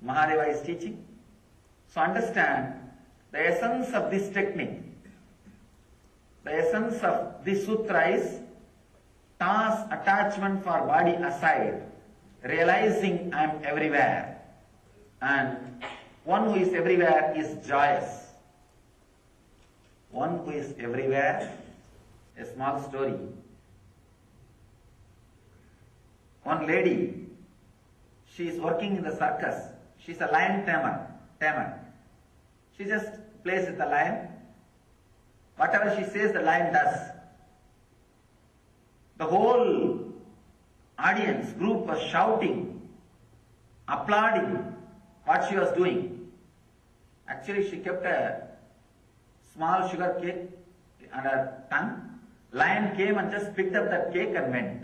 Mahadeva is teaching. So understand the essence of this technique. The essence of this sutra is toss attachment for body aside, realizing I am everywhere. And one who is everywhere is joyous. One who is everywhere, a small story. One lady, she is working in the circus. She is a lion tamer. She just plays with the lion. Whatever she says, the lion does. The whole audience group was shouting, applauding what she was doing. Actually, she kept a small sugar cake on her tongue. Lion came and just picked up that cake and went.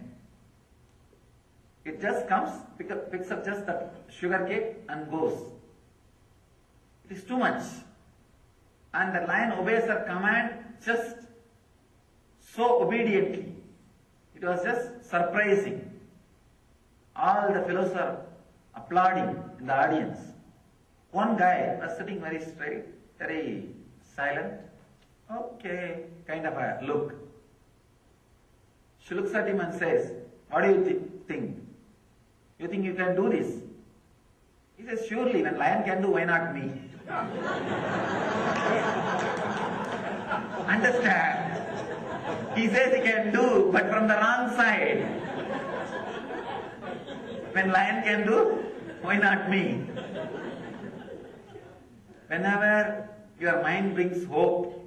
It just comes, picks up just the sugar cake and goes. It is too much. And the lion obeys her command just so obediently. It was just surprising. All the fellows are applauding in the audience. One guy was sitting very straight, very silent. Okay, kind of a look. She looks at him and says, "What do you think? You think you can do this?" He says, "Surely, when lion can do, why not me?" Understand? He says he can do, but from the wrong side. When lion can do, why not me? Whenever your mind brings hope,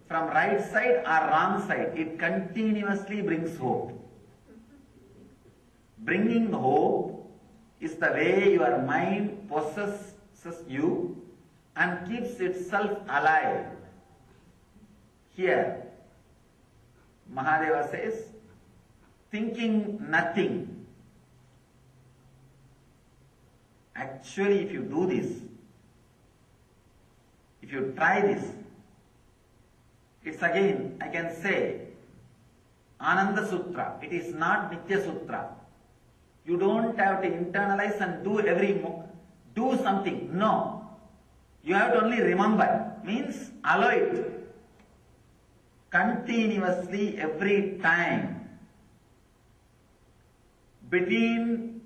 from right side or wrong side, it continuously brings hope. Bringing hope is the way your mind possesses you and keeps itself alive. Here, Mahadeva says, thinking nothing. Actually, if you do this, if you try this, it's again, I can say, Ananda Sutra. It is not Nitya Sutra. You don't have to internalize and do something. No. You have to only remember. Means allow it. Continuously, every time. Between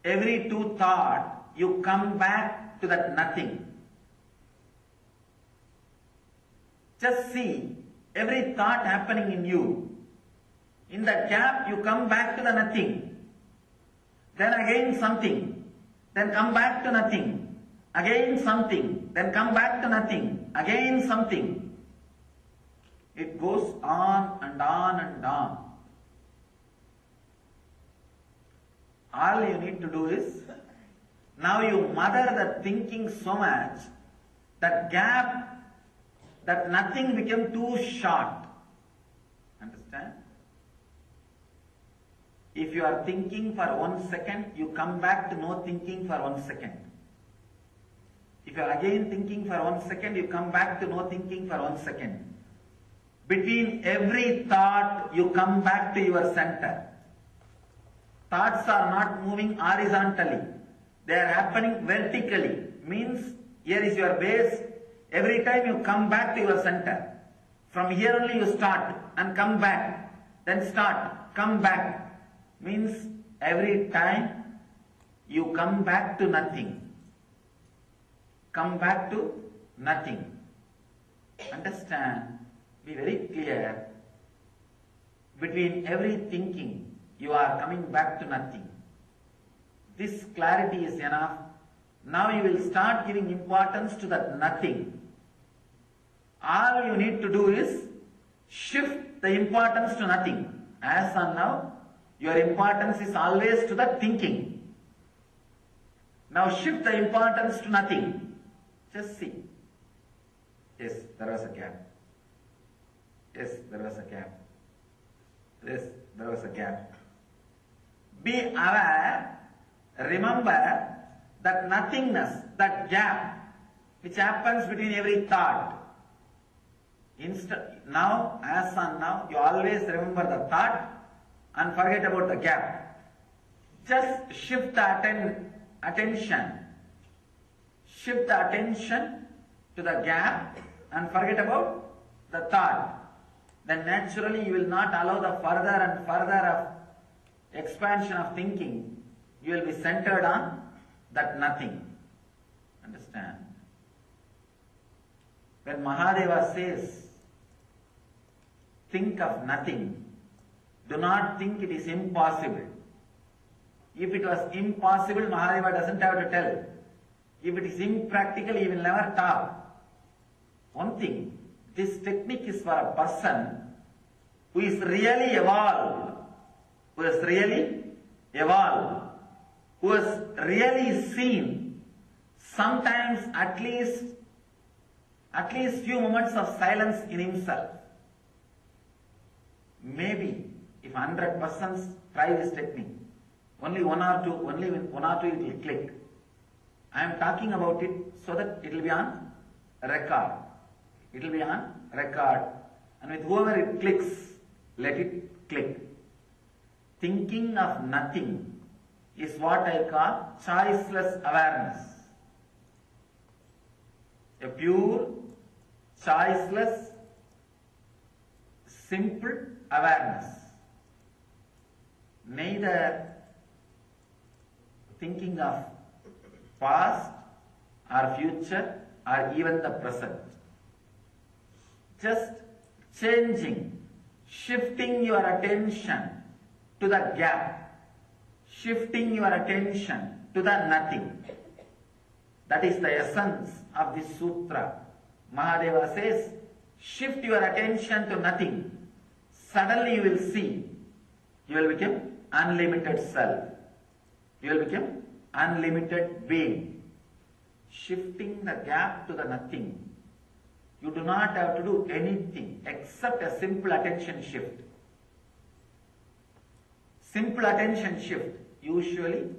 every two thoughts, you come back to that nothing. Just see every thought happening in you. In that gap, you come back to the nothing. Then again something. Then come back to nothing. Again something. Then come back to nothing. Again something. It goes on and on and on. All you need to do is, now you mother the thinking so much, that gap, that nothing became too short. Understand? If you are thinking for 1 second, you come back to no thinking for 1 second. If you are again thinking for 1 second, you come back to no thinking for 1 second. Between every thought, you come back to your center. Thoughts are not moving horizontally. They are happening vertically. Means, here is your base. Every time you come back to your center. From here only you start and come back. Then start, come back. Means, every time you come back to nothing. Come back to nothing. Understand? Be very clear. Between every thinking, you are coming back to nothing. This clarity is enough. Now you will start giving importance to that nothing. All you need to do is shift the importance to nothing. As on now, your importance is always to the thinking. Now shift the importance to nothing. Just see. Yes, there was a gap. Yes, there was a gap. Yes, there was a gap. Be aware, remember that nothingness, that gap, which happens between every thought. Now, as on now, you always remember the thought and forget about the gap. Just shift the attention shift the attention to the gap and forget about the thought, then naturally you will not allow the further and further of expansion of thinking. You will be centered on that nothing. Understand? When Mahadeva says, think of nothing, do not think it is impossible. If it was impossible, Mahadeva doesn't have to tell. If it is impractical, he will never talk. One thing, this technique is for a person who is really evolved, who has really evolved, who has really seen sometimes at least few moments of silence in himself. Maybe if 100 persons try this technique, only one or two it will click. I am talking about it so that it will be on record. It will be on record, and with whoever it clicks, let it click. Thinking of nothing is what I call choiceless awareness. A pure, choiceless, simple awareness. Neither thinking of past or future or even the present. Just changing, shifting your attention to the gap, shifting your attention to the nothing. That is the essence of this sutra. Mahadeva says, shift your attention to nothing. Suddenly you will see, you will become unlimited self. You will become unlimited being. Shifting the gap to the nothing. You do not have to do anything except a simple attention shift. Simple attention shift. Usually,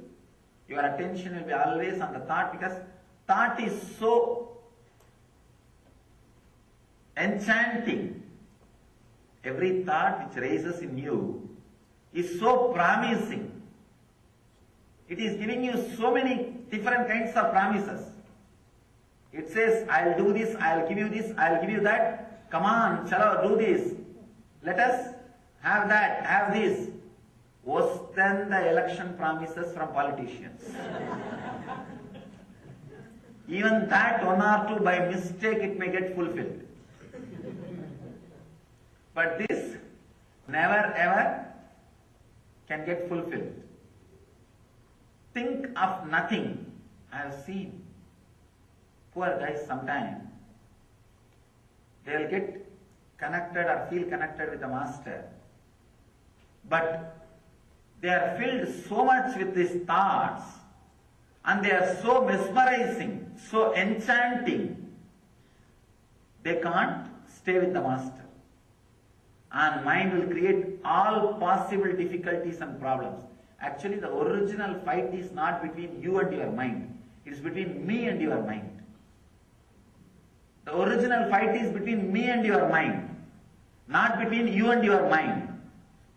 your attention will be always on the thought, because thought is so enchanting. Every thought which raises in you is so promising. It is giving you so many different kinds of promises. It says, I'll do this, I'll give you this, I'll give you that. Come on, chalo, do this. Let us have that, have this. Worse than the election promises from politicians. Even that one or two by mistake it may get fulfilled. But this never ever can get fulfilled. Think of nothing. I have seen poor guys sometimes, they will get connected or feel connected with the master, but they are filled so much with these thoughts, and they are so mesmerizing, so enchanting, they can't stay with the master. And mind will create all possible difficulties and problems. Actually, the original fight is not between you and your mind. It is between me and your mind. The original fight is between me and your mind, not between you and your mind.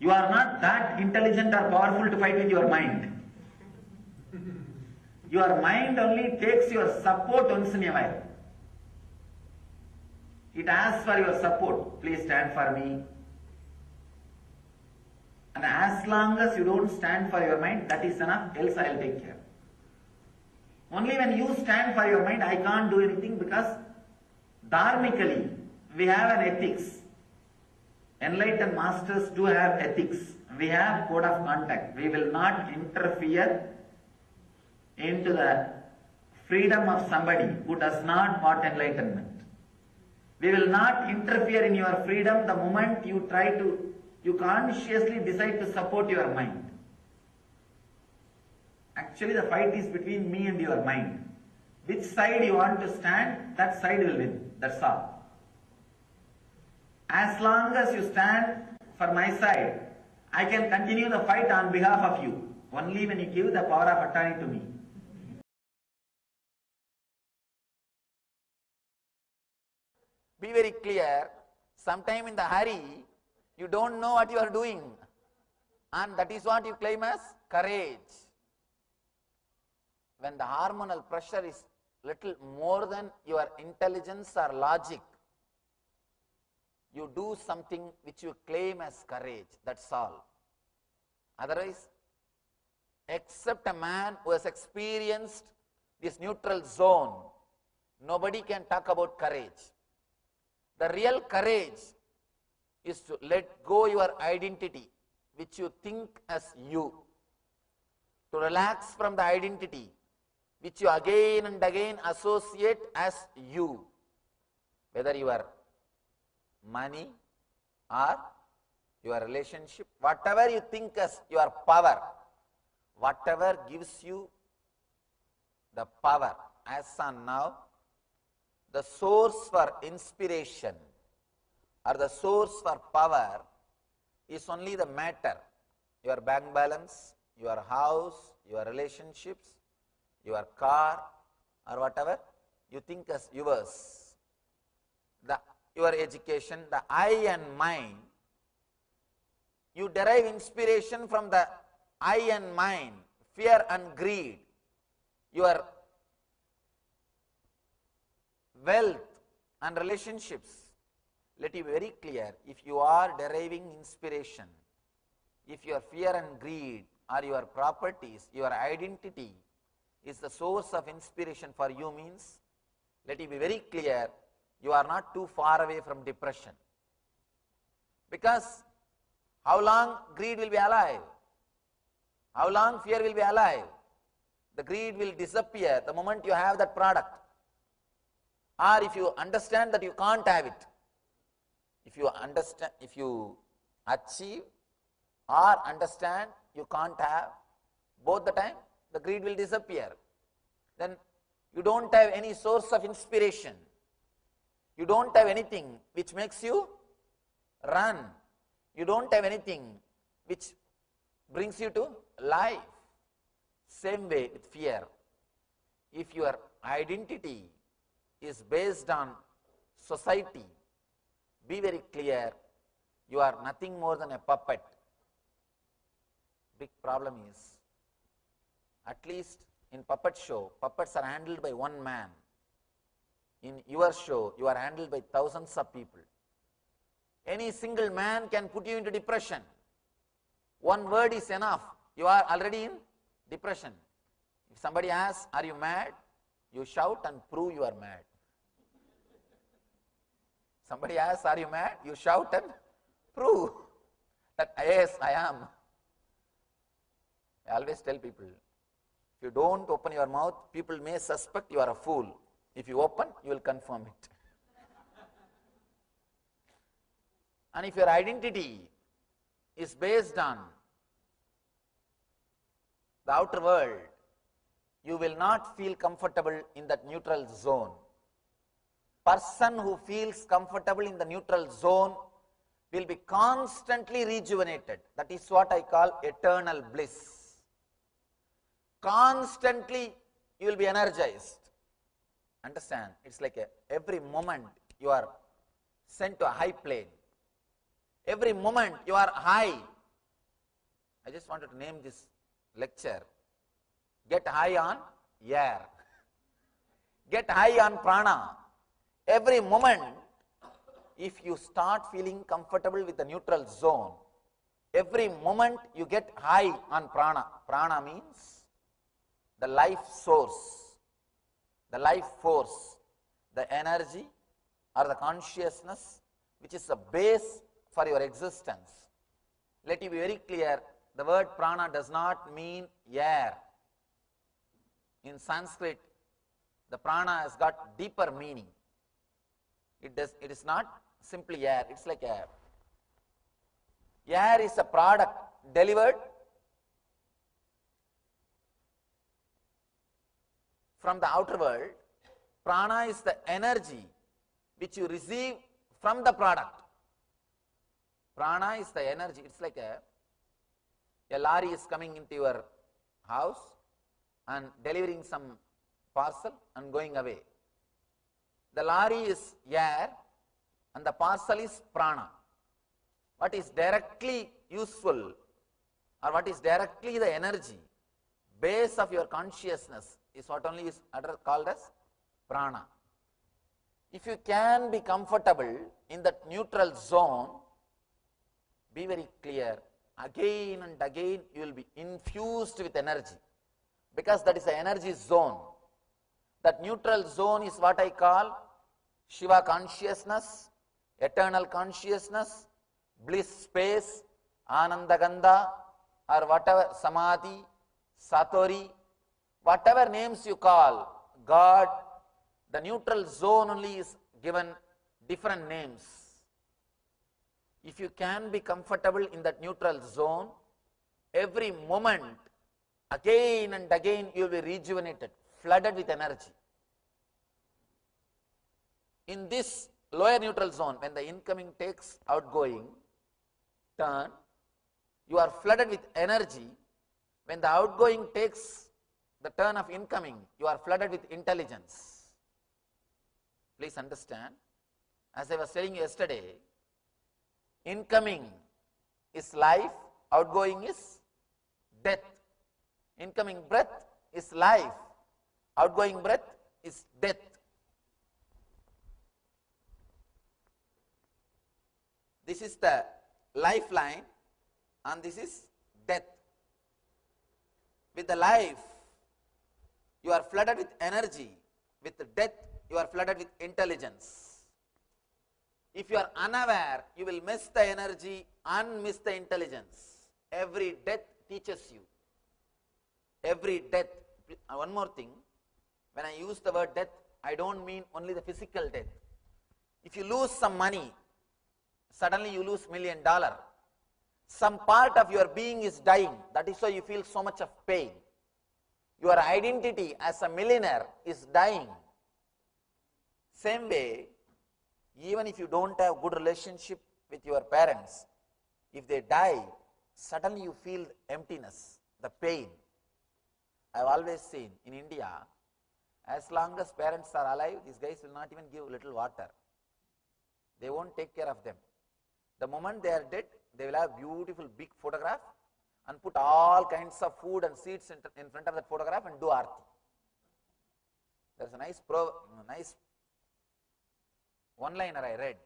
You are not that intelligent or powerful to fight with your mind. Your mind only takes your support once in a while. It asks for your support. Please stand for me. And as long as you don't stand for your mind, that is enough, else I will take care. Only when you stand for your mind, I can't do anything, because dharmically, we have an ethics. Enlightened masters do have ethics. We have code of conduct. We will not interfere into the freedom of somebody who does not want enlightenment. We will not interfere in your freedom the moment you consciously decide to support your mind. Actually, the fight is between me and your mind. Which side you want to stand, that side will win. That's all. As long as you stand for my side, I can continue the fight on behalf of you. Only when you give the power of attorney to me. Be very clear. Sometime in the hurry, you don't know what you are doing. And that is what you claim as courage. When the hormonal pressure is little more than your intelligence or logic, you do something which you claim as courage, that's all. Otherwise, except a man who has experienced this neutral zone, nobody can talk about courage. The real courage is to let go your identity, which you think as you, to relax from the identity, which you again and again associate as you, whether your money or your relationship, whatever you think as your power, whatever gives you the power. As on now, the source for inspiration or the source for power is only the matter, your bank balance, your house, your relationships, your car, or whatever you think as yours. Your education, the I and mind, you derive inspiration from the I and mind, fear and greed, your wealth and relationships. Let it be very clear, if you are deriving inspiration, if your fear and greed are your properties, your identity is the source of inspiration for you, means, let it be very clear, you are not too far away from depression. Because how long greed will be alive? How long fear will be alive? The greed will disappear the moment you have that product. Or if you understand that you can't have it, if you achieve or understand you can't have, both the time the greed will disappear. Then you don't have any source of inspiration. You don't have anything which makes you run. You don't have anything which brings you to life. Same way with fear. If your identity is based on society, be very clear, you are nothing more than a puppet. Big problem is, at least in puppet show, puppets are handled by one man. In your show, you are handled by thousands of people. Any single man can put you into depression. One word is enough. You are already in depression. If somebody asks, are you mad? You shout and prove you are mad. Somebody asks, are you mad? You shout and prove that, yes, I am. I always tell people, if you don't open your mouth, people may suspect you are a fool. If you open, you will confirm it. And if your identity is based on the outer world, you will not feel comfortable in that neutral zone. Person who feels comfortable in the neutral zone will be constantly rejuvenated. That is what I call eternal bliss. Constantly you will be energized. Understand? It's like every moment you are sent to a high plane. Every moment you are high. I just wanted to name this lecture, Get High on Air. Get high on Prana. Every moment, if you start feeling comfortable with the neutral zone, every moment you get high on Prana. Prana means the life source, the life force, the energy or the consciousness which is the base for your existence. Let it be very clear, the word Prana does not mean air. In Sanskrit, the Prana has got deeper meaning. It is not simply air, it's like air. Air is a product delivered from the outer world. Prana is the energy which you receive from the product. Prana is the energy. It's like a lorry is coming into your house and delivering some parcel and going away. The lorry is air and the parcel is prana. What is directly useful or what is directly the energy, base of your consciousness is what only is called as prana. If you can be comfortable in that neutral zone, be very clear, again and again you will be infused with energy, because that is the energy zone. That neutral zone is what I call Shiva consciousness, eternal consciousness, bliss space, Anandagandha, or whatever, Samadhi, Satori, whatever names you call, God, the neutral zone only is given different names. If you can be comfortable in that neutral zone, every moment, again and again, you will be rejuvenated, flooded with energy. In this lower neutral zone, when the incoming takes outgoing turn, you are flooded with energy. When the outgoing takes the turn of incoming, you are flooded with intelligence. Please understand, as I was telling you yesterday, incoming is life, outgoing is death. Incoming breath is life, outgoing breath is death. This is the lifeline and this is death. With the life, you are flooded with energy. With the death, you are flooded with intelligence. If you are unaware, you will miss the energy and miss the intelligence. Every death teaches you. Every death. One more thing, when I use the word death, I don't mean only the physical death. If you lose some money, suddenly you lose $1 million. Some part of your being is dying. That is why you feel so much of pain. Your identity as a millionaire is dying. Same way, even if you don't have good relationship with your parents, if they die, suddenly you feel emptiness, the pain. I have always seen in India, as long as parents are alive, these guys will not even give little water. They won't take care of them. The moment they are dead, they will have beautiful big photograph and put all kinds of food and seeds in front of that photograph and do aarti. There is a nice one-liner I read.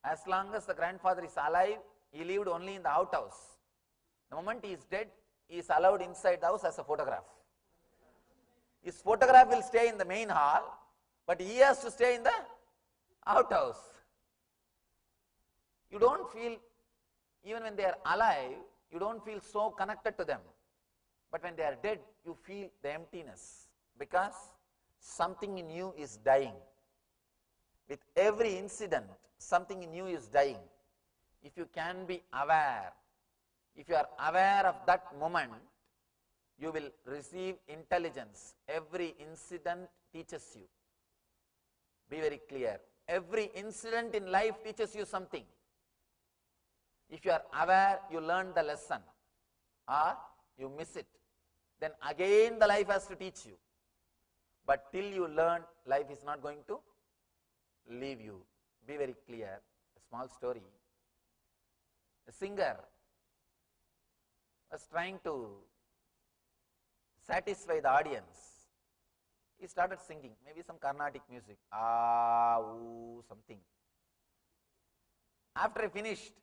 As long as the grandfather is alive, he lived only in the outhouse. The moment he is dead, he is allowed inside the house as a photograph. His photograph will stay in the main hall, but he has to stay in the outhouse. You don't feel, even when they are alive, you don't feel so connected to them. But when they are dead, you feel the emptiness, because something in you is dying. With every incident, something in you is dying. If you can be aware, if you are aware of that moment, you will receive intelligence. Every incident teaches you. Be very clear. Every incident in life teaches you something. If you are aware, you learn the lesson, or you miss it. Then again the life has to teach you. But till you learn, life is not going to leave you. Be very clear. A small story. A singer was trying to satisfy the audience. He started singing, maybe some Carnatic music, something. After he finished,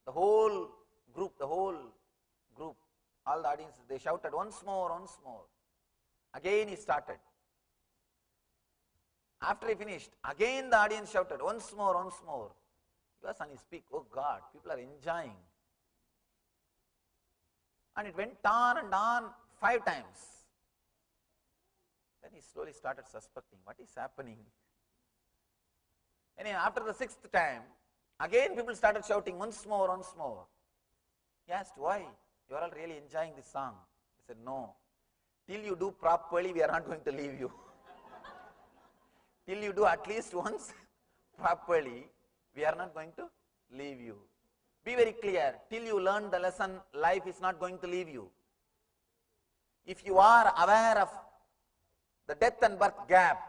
the whole group, all the audience, they shouted, once more, once more. Again he started. After he finished, again the audience shouted, once more, once more. He was on his peak, oh God, people are enjoying. And it went on and on 5 times. Then he slowly started suspecting, what is happening? Anyway, after the 6th time, again people started shouting, once more, once more. He asked, why? You are all really enjoying this song. He said, no. Till you do properly, we are not going to leave you. Till you do at least once properly, we are not going to leave you. Be very clear. Till you learn the lesson, life is not going to leave you. If you are aware of the death and birth gap,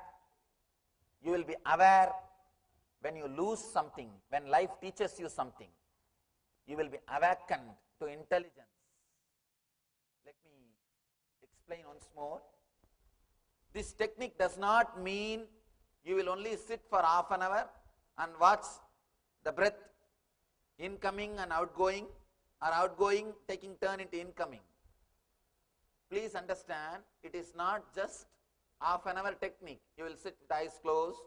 you will be aware when you lose something, when life teaches you something. You will be awakened to intelligence. Let me explain once more. This technique does not mean you will only sit for half an hour and watch the breath incoming and outgoing, or outgoing taking turn into incoming. Please understand, it is not just half an hour technique. You will sit with eyes closed.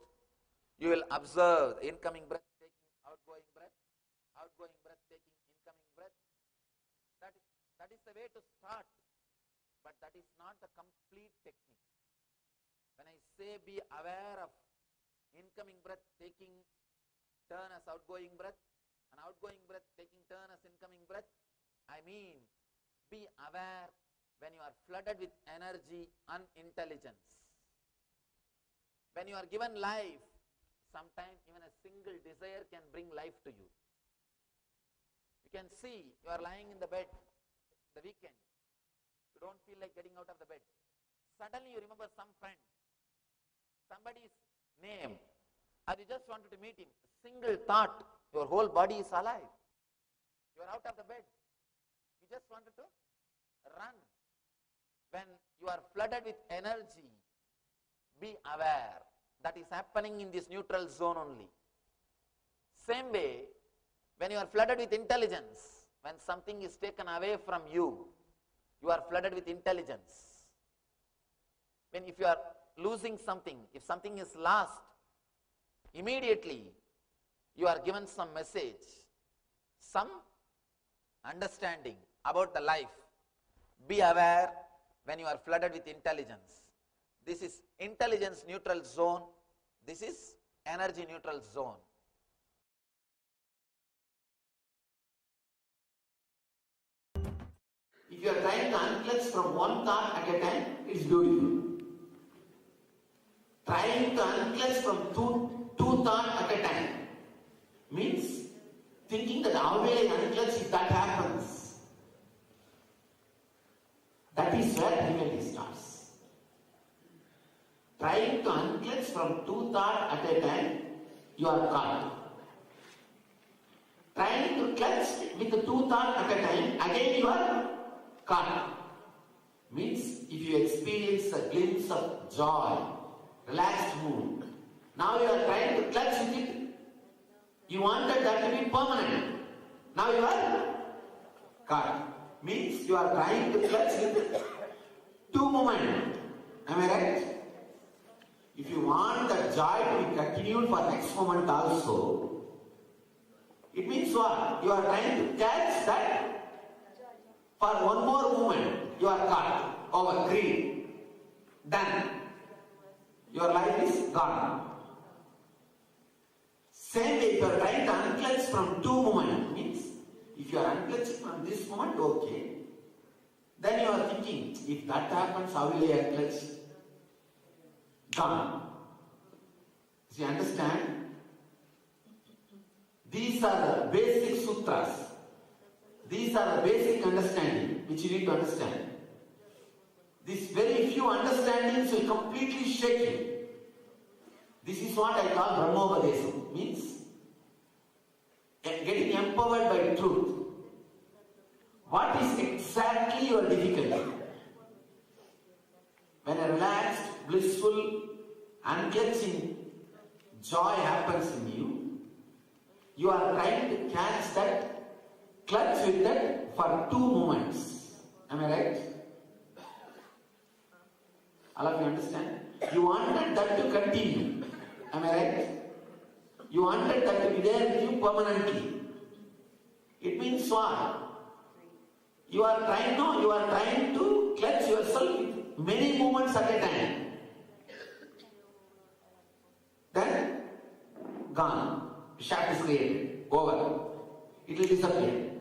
You will observe the incoming breath, taking outgoing breath taking incoming breath. That is the way to start, but that is not the complete technique. When I say be aware of incoming breath taking turn as outgoing breath and outgoing breath taking turn as incoming breath, I mean be aware when you are flooded with energy and intelligence. When you are given life, sometimes even a single desire can bring life to you. You can see you are lying in the bed the weekend. You don't feel like getting out of the bed. Suddenly you remember some friend, somebody's name, and you just wanted to meet him. Single thought, your whole body is alive. You are out of the bed. You just wanted to run. When you are flooded with energy, be aware. That is happening in this neutral zone only. Same way, when you are flooded with intelligence, when something is taken away from you, you are flooded with intelligence. If you are losing something, if something is lost, immediately you are given some message, some understanding about the life. Be aware when you are flooded with intelligence. This is intelligence neutral zone. This is energy neutral zone. If you are trying to unclutch from one thought at a time, it is beautiful. Trying to unclutch from two thoughts at a time means thinking that how will I unclutch if that happens? That is where difficulty starts. Trying to unclutch from two thoughts at a time, you are caught. Trying to clutch with the two thoughts at a time, again you are caught. Means if you experience a glimpse of joy, relaxed mood, now you are trying to clutch with it. You wanted that to be permanent. Now you are caught. Means you are trying to clutch with two moments. Am I right? If you want that joy to be continued for next moment also, it means what? You are trying to catch that for one more moment. You are caught over greed. Done. Your life is gone. Same way, if you are trying to unclutch from two moments, means if you are unclutching from this moment, okay. Then you are thinking, if that happens, how will I unclutch? Gone. So you understand? These are the basic sutras. These are the basic understanding which you need to understand. These very few understandings will completely shake you. This is what I call Brahmopradesam. Means getting empowered by truth. What is exactly your difficulty? When a relaxed, blissful, unclutching joy happens in you, you are trying to catch that, clutch with that for 2 moments. Am I right? All of you understand? You wanted that to continue. Am I right? You wanted that to be there with you permanently. It means what? You are trying to clutch yourself with many moments at a time. Then, gone. Shaft is created. Over. It will disappear.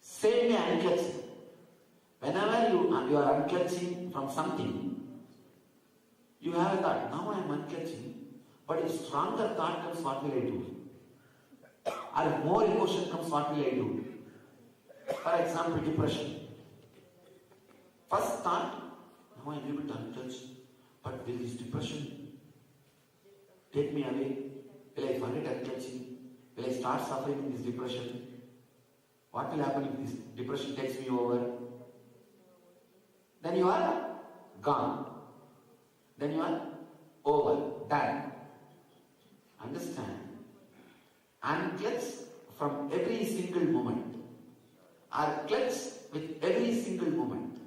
Same way unclutching. Whenever you are unclutching from something, you have a thought, now I am unclutching, but if stronger thought comes, what will I do? Or if more emotion comes, what will I do? For example, depression. First thought, now I am able to unclutch, but will this depression take me away? Will I find it unclutching? Will I start suffering in this depression? What will happen if this depression takes me over? Then you are gone. then you are over, done. Understand? Unclutch from every single moment, or clutch with every single moment.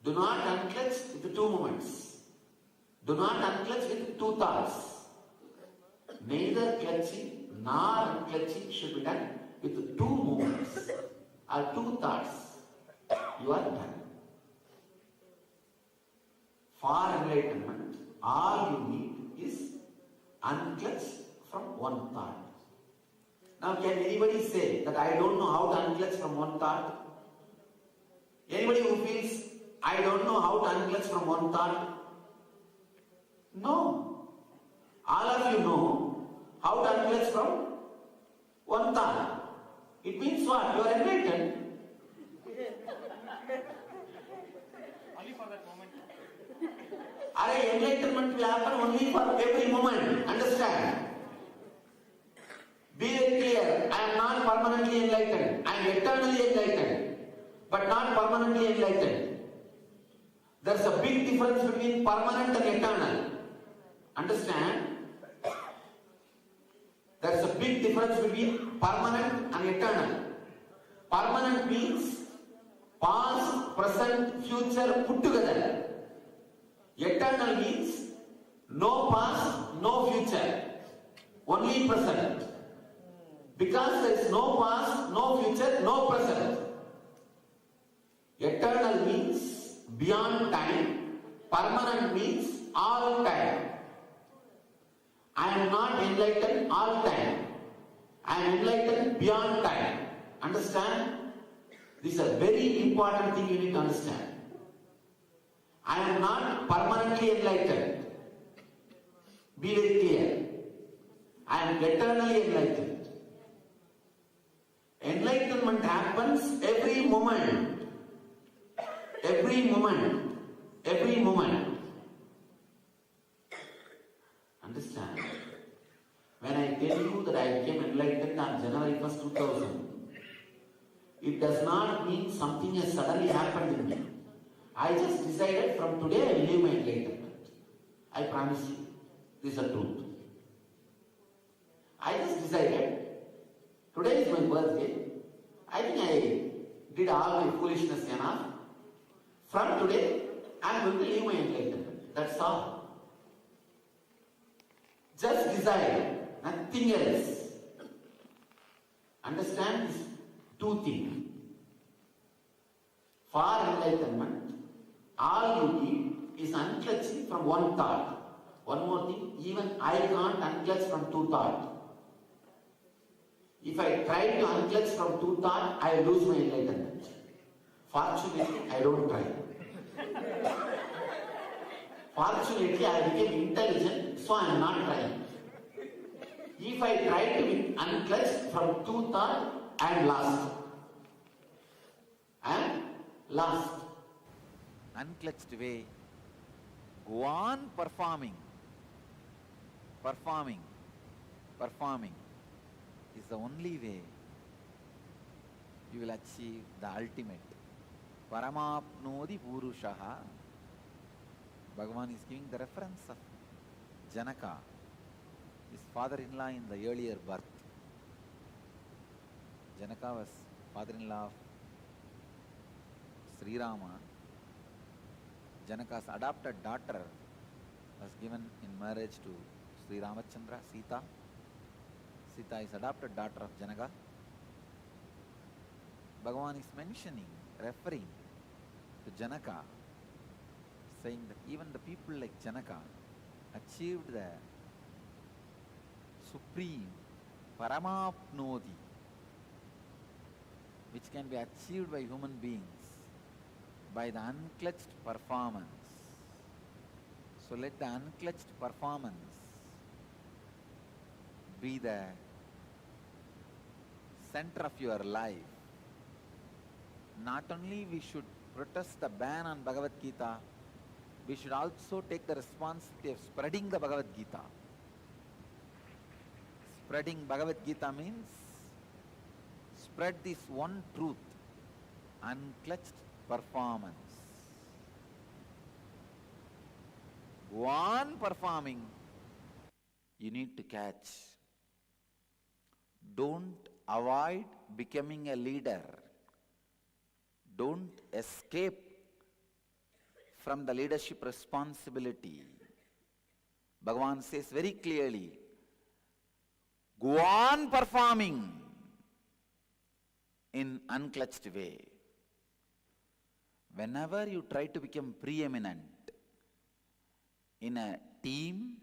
Do not unclutch with 2 moments. Do not unclutch with 2 thoughts. Neither clutching nor unclutching should be done with 2 moments or 2 thoughts. You are done. For enlightenment, all you need is unclutch from 1 thought. Now, can anybody say that I don't know how to unclutch from 1 thought? Anybody who feels I don't know how to unclutch from 1 thought? No. All of you know how to unclutch from 1 thought. It means what? You are enlightened. Only for that moment. Enlightenment will happen only for every moment. Understand? Be very clear. I am not permanently enlightened. I am eternally enlightened, but not permanently enlightened. There is a big difference between permanent and eternal. Understand? There is a big difference between permanent and eternal. Permanent means past, present, future put together. Eternal means no past, no future, only present. Because there is no past, no future, no present. Eternal means beyond time. Permanent means all time. I am not enlightened all time. I am enlightened beyond time. Understand? This is a very important thing you need to understand. I am not permanently enlightened. Be very clear. I am eternally enlightened. Enlightenment happens every moment. Every moment. Every moment. Understand? When I tell you that I became enlightened on January 1st, 2000, it does not mean something has suddenly happened in me. I just decided from today I will live my enlightenment. I promise you. This is the truth. I just decided, today is my birthday. I think I did all my foolishness enough. From today, I am going to live my enlightenment. That's all. Just decide, nothing else. Understand these 2 things. For enlightenment, all you need is unclutching from 1 thought. One more thing, even I can't unclutch from 2 thoughts. If I try to unclutch from 2 thoughts, I lose my enlightenment. Fortunately, I don't try. Fortunately, I became intelligent, so I am not trying. If I try to be unclutched from 2 thoughts, I am lost. I am lost. Unclutched way, go on performing. Performing is the only way you will achieve the ultimate. Paramapnodi Purushaha. Bhagavan is giving the reference of Janaka, his father-in-law in the earlier birth. Janaka was father-in-law of Sri Rama. Janaka's adopted daughter was given in marriage to Sri Ramachandra, Sita. Sita is adopted daughter of Janaka. Bhagavan is mentioning, referring to Janaka, saying that even the people like Janaka achieved the supreme Paramapnodi, which can be achieved by human beings by the unclutched performance. So let the unclutched performance be the center of your life. Not only we should protest the ban on Bhagavad Gita, we should also take the responsibility of spreading the Bhagavad Gita. Spreading Bhagavad Gita means spread this one truth, unclutched performance. Go on performing. You need to catch. Don't avoid becoming a leader. Don't escape from the leadership responsibility. Bhagavan says very clearly, go on performing in unclutched way. Whenever you try to become preeminent in a team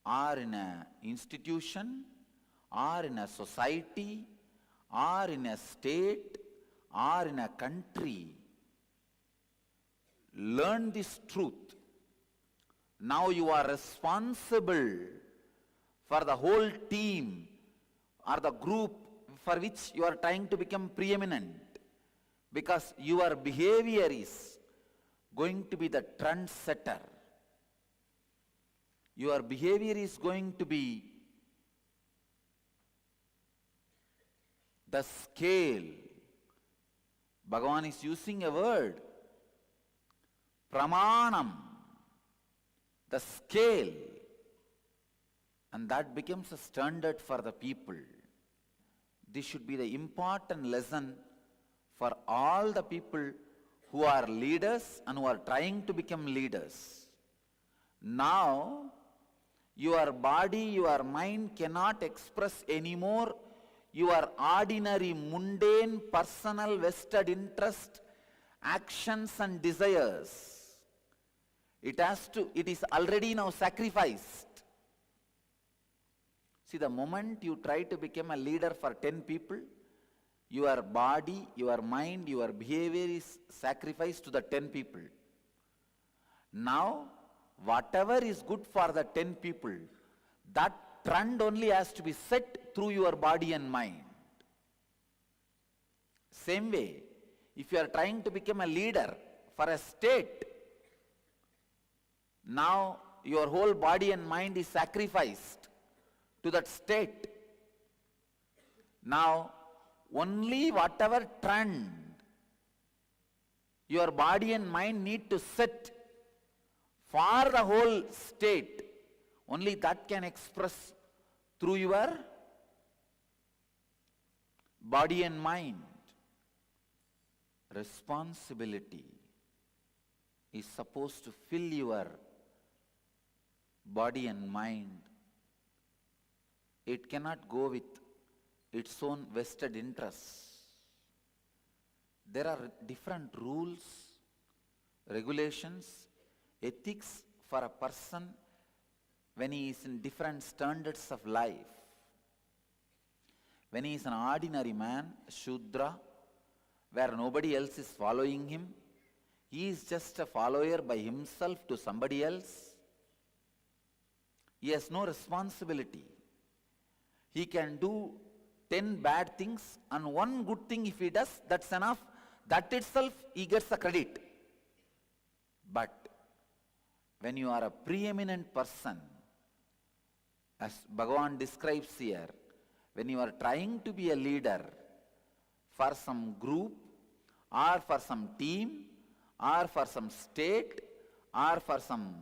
or in an institution or in a society or in a state or in a country, learn this truth. Now you are responsible for the whole team or the group for which you are trying to become preeminent, because your behavior is going to be the trendsetter. Your behavior is going to be the scale. Bhagavan is using a word, pramanam, the scale, and that becomes a standard for the people. This should be the important lesson for all the people who are leaders and who are trying to become leaders. Now, your body, your mind cannot express anymore your ordinary, mundane, personal, vested interest, actions and desires. It is already now sacrificed. See, the moment you try to become a leader for 10 people, your body, your mind, your behavior is sacrificed to the 10 people. Now, whatever is good for the 10 people, that trend only has to be set through your body and mind. Same way, if you are trying to become a leader for a state, now your whole body and mind is sacrificed to that state. Now, only whatever trend your body and mind need to set for the whole state, only that can express through your body and mind. Responsibility is supposed to fill your body and mind. It cannot go with its own vested interests. There are different rules, regulations, ethics for a person when he is in different standards of life. When he is an ordinary man, Shudra, where nobody else is following him, he is just a follower by himself to somebody else. He has no responsibility. He can do 10 bad things and one good thing if he does, that's enough. That itself he gets the credit. But when you are a preeminent person, as Bhagavan describes here, when you are trying to be a leader for some group or for some team or for some state or for some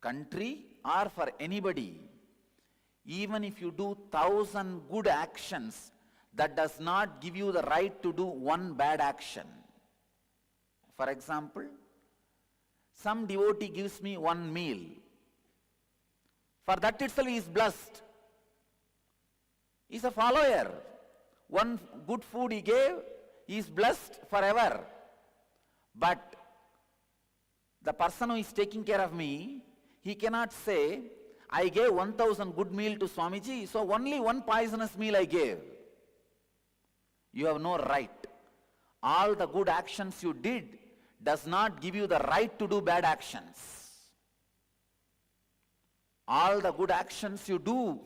country or for anybody, even if you do 1,000 good actions, that does not give you the right to do one bad action. For example, some devotee gives me one meal. For that itself he is blessed. He is a follower. One good food he gave, he is blessed forever. But the person who is taking care of me, he cannot say, I gave 1,000 good meal to Swamiji, so only one poisonous meal I gave. You have no right. All the good actions you did does not give you the right to do bad actions. All the good actions you do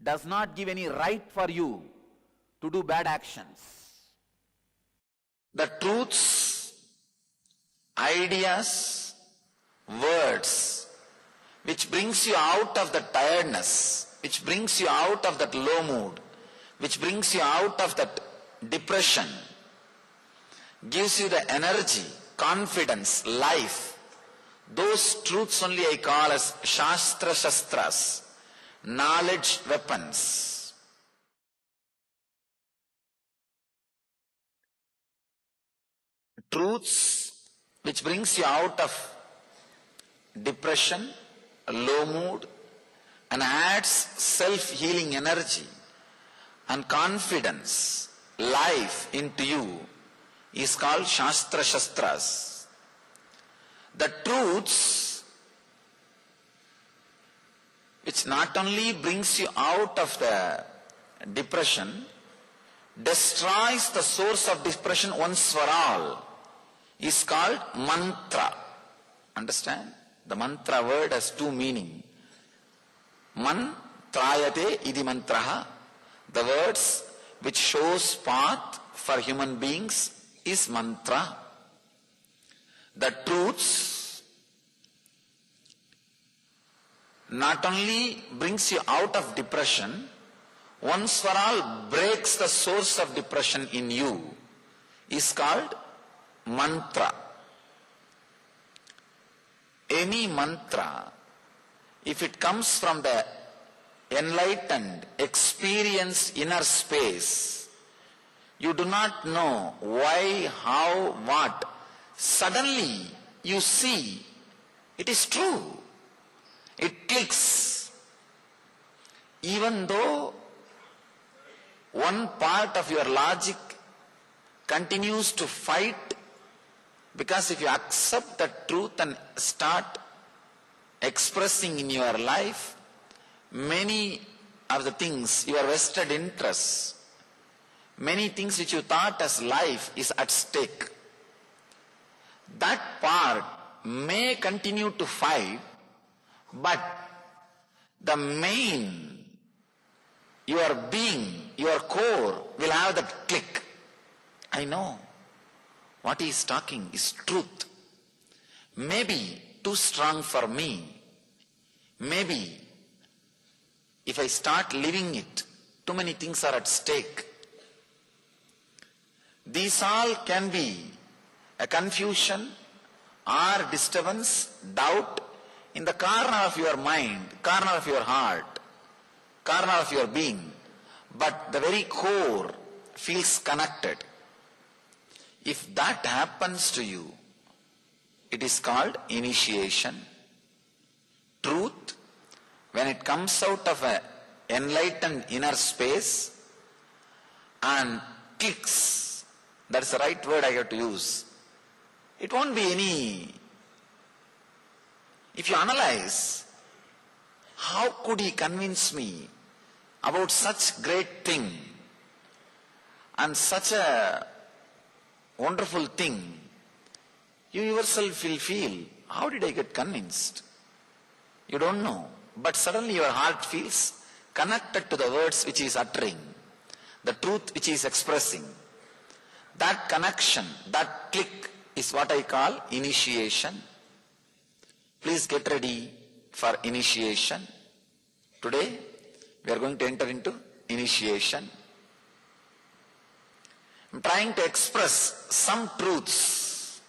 does not give any right for you to do bad actions. The truths, ideas, words, which brings you out of the tiredness, which brings you out of that low mood, which brings you out of that depression, gives you the energy, confidence, life. Those truths only I call as Shastra Shastras, knowledge weapons. Truths which brings you out of depression, low mood, and adds self-healing energy and confidence, life into you is called Shastra Shastras. The truths which not only brings you out of the depression, destroys the source of depression once for all, is called mantra. Understand? The mantra word has two meanings. Mantrayate idi mantraha. The words which shows path for human beings is mantra. The truths not only brings you out of depression, once for all breaks the source of depression in you, is called mantra. Any mantra, if it comes from the enlightened, experienced inner space, you do not know why, how, what. Suddenly you see it is true. It clicks. Even though one part of your logic continues to fight, because if you accept the truth and start expressing in your life, many of the things, your vested interests, many things which you thought as life is at stake. That part may continue to fight, but the main, your being, your core will have that click. I know what he is talking is truth. Maybe too strong for me. Maybe if I start living it, too many things are at stake. These all can be a confusion or disturbance, doubt in the corner of your mind, corner of your heart, corner of your being, but the very core feels connected. If that happens to you, it is called initiation. Truth, when it comes out of an enlightened inner space and clicks, that's the right word I have to use. It won't be any. If you analyze, how could he convince me about such great thing and such a wonderful thing? You yourself will feel, how did I get convinced? You don't know. But suddenly your heart feels connected to the words which he is uttering, the truth which he is expressing. That connection, that click is what I call initiation. Please get ready for initiation. Today we are going to enter into initiation. I am trying to express some truths.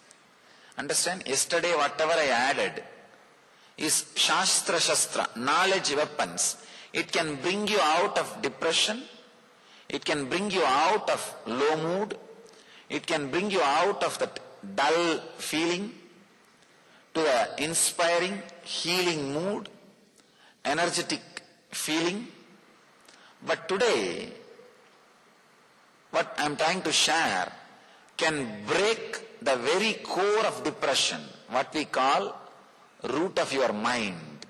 Understand? Yesterday whatever I added is Shastra Shastra, knowledge weapons. It can bring you out of depression. It can bring you out of low mood. It can bring you out of that dull feeling to the inspiring, healing mood, energetic feeling. But today, what I am trying to share can break the very core of depression, what we call root of your mind.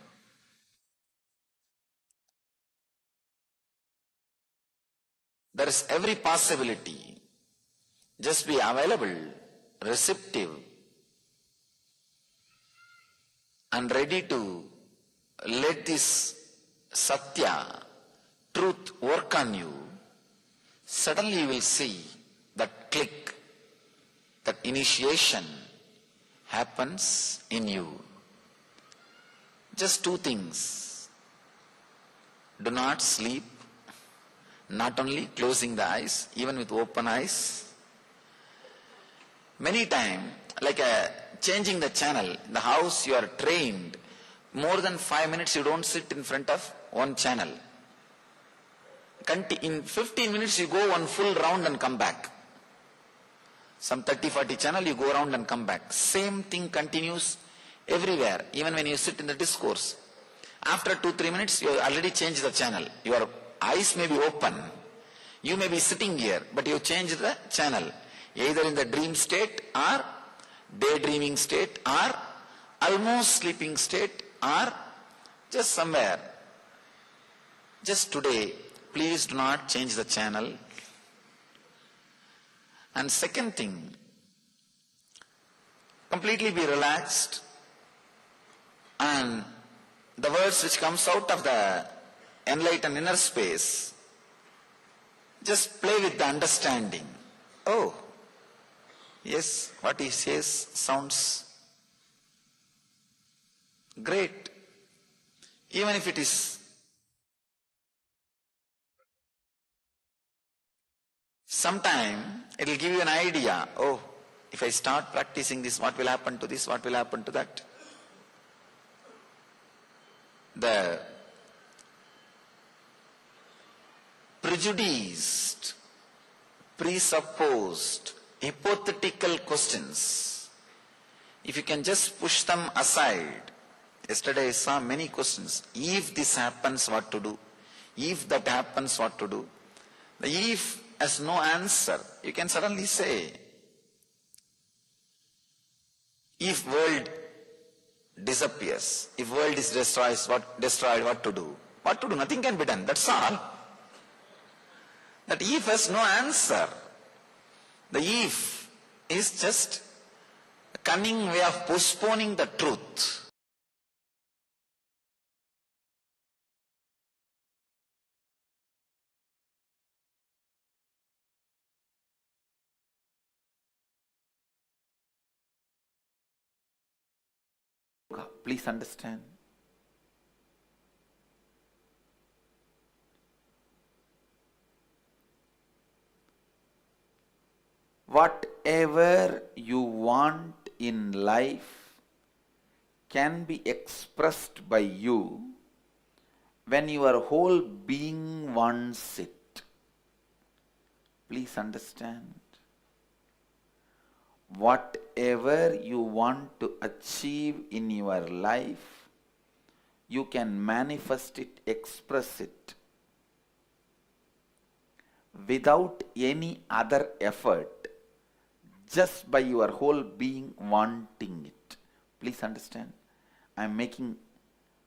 There is every possibility. Just be available, receptive, and ready to let this Satya, truth work on you. Suddenly you will see that click, that initiation happens in you. Just two things. Do not sleep, not only closing the eyes, even with open eyes. Many times, like a changing the channel. In the house you are trained. More than 5 minutes you don't sit in front of one channel. In 15 minutes you go one full round and come back. Some 30-40 channel you go around and come back. Same thing continues everywhere, even when you sit in the discourse. After 2-3 minutes you already changed the channel. Your eyes may be open. You may be sitting here, but you changed the channel. Either in the dream state or daydreaming state or almost sleeping state or just somewhere. Just today, please do not change the channel. And second thing, completely be relaxed, and the words which comes out of the enlightened inner space, just play with the understanding. Oh, yes, what he says sounds great. Even if it is sometime, it will give you an idea. Oh, if I start practicing this, what will happen to this, what will happen to that? The prejudiced, presupposed, hypothetical questions, if you can just push them aside. Yesterday I saw many questions. If this happens, what to do? If that happens, what to do? The if has no answer. You can suddenly say, if world disappears, if world is destroyed, what to do? What to do? Nothing can be done. That's all. That if has no answer. The if is just a cunning way of postponing the truth. Please understand. Whatever you want in life can be expressed by you when your whole being wants it. Please understand. Whatever you want to achieve in your life, you can manifest it, express it, without any other effort, just by your whole being wanting it. Please understand. I am making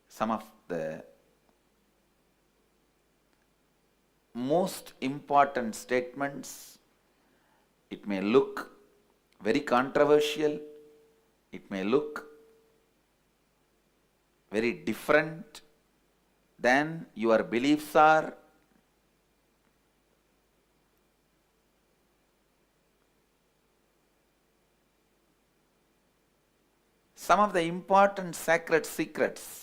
some of the most important statements. It may look very controversial, it may look very different than your beliefs are. Some of the important sacred secrets.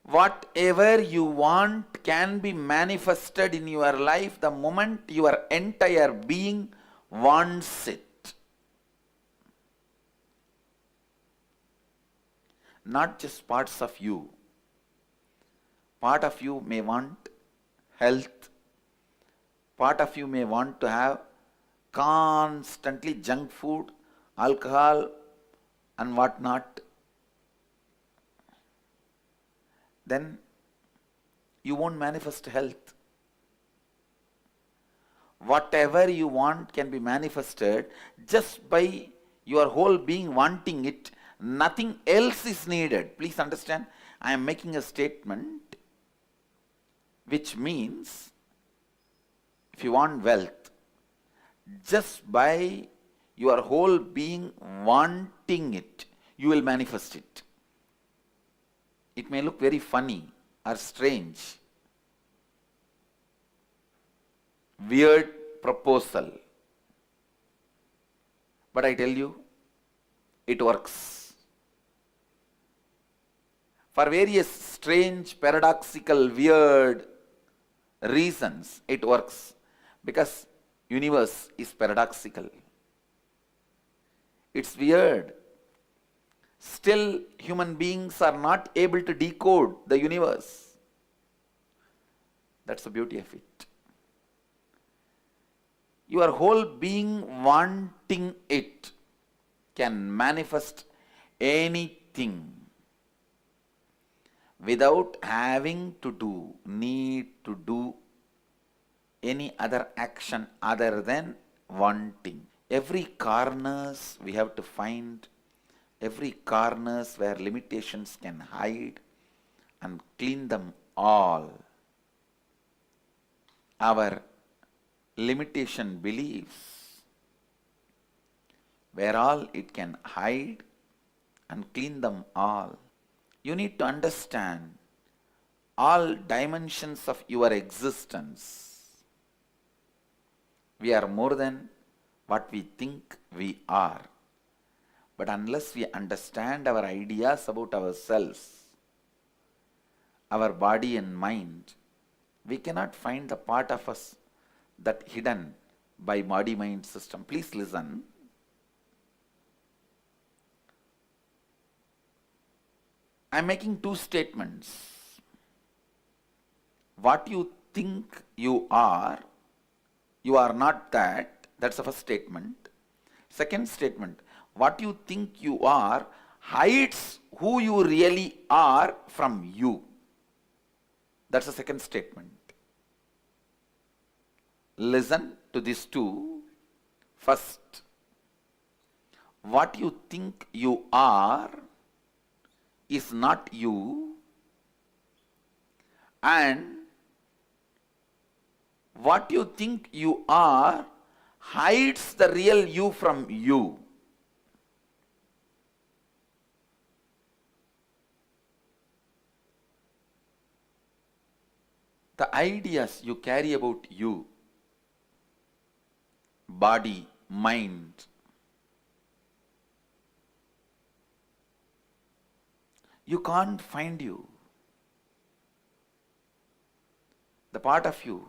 Whatever you want can be manifested in your life the moment your entire being wants it. Not just parts of you. Part of you may want health. Part of you may want to have constantly junk food, alcohol and whatnot. Then you won't manifest health. Whatever you want can be manifested just by your whole being wanting it. Nothing else is needed. Please understand, I am making a statement which means if you want wealth, just by your whole being wanting it, you will manifest it. It may look very funny or strange, weird proposal, but I tell you, it works. For various strange, paradoxical, weird reasons, it works. Because universe is paradoxical. It's weird. Still, human beings are not able to decode the universe. That's the beauty of it. Your whole being wanting it can manifest anything without having to need to do any other action other than wanting. Every corners we have to find, every corners where limitations can hide, and clean them all. Our limitation beliefs, where all it can hide, and clean them all. You need to understand all dimensions of your existence. We are more than what we think we are. But unless we understand our ideas about ourselves, our body and mind, we cannot find the part of us that hidden by body-mind system. Please listen. I am making two statements. What you think you are not that. That's the first statement. Second statement, what you think you are hides who you really are from you. That's the second statement. Listen to these two. First, what you think you are is not you, and what you think you are hides the real you from you. The ideas you carry about you, body, mind, you can't find you. The part of you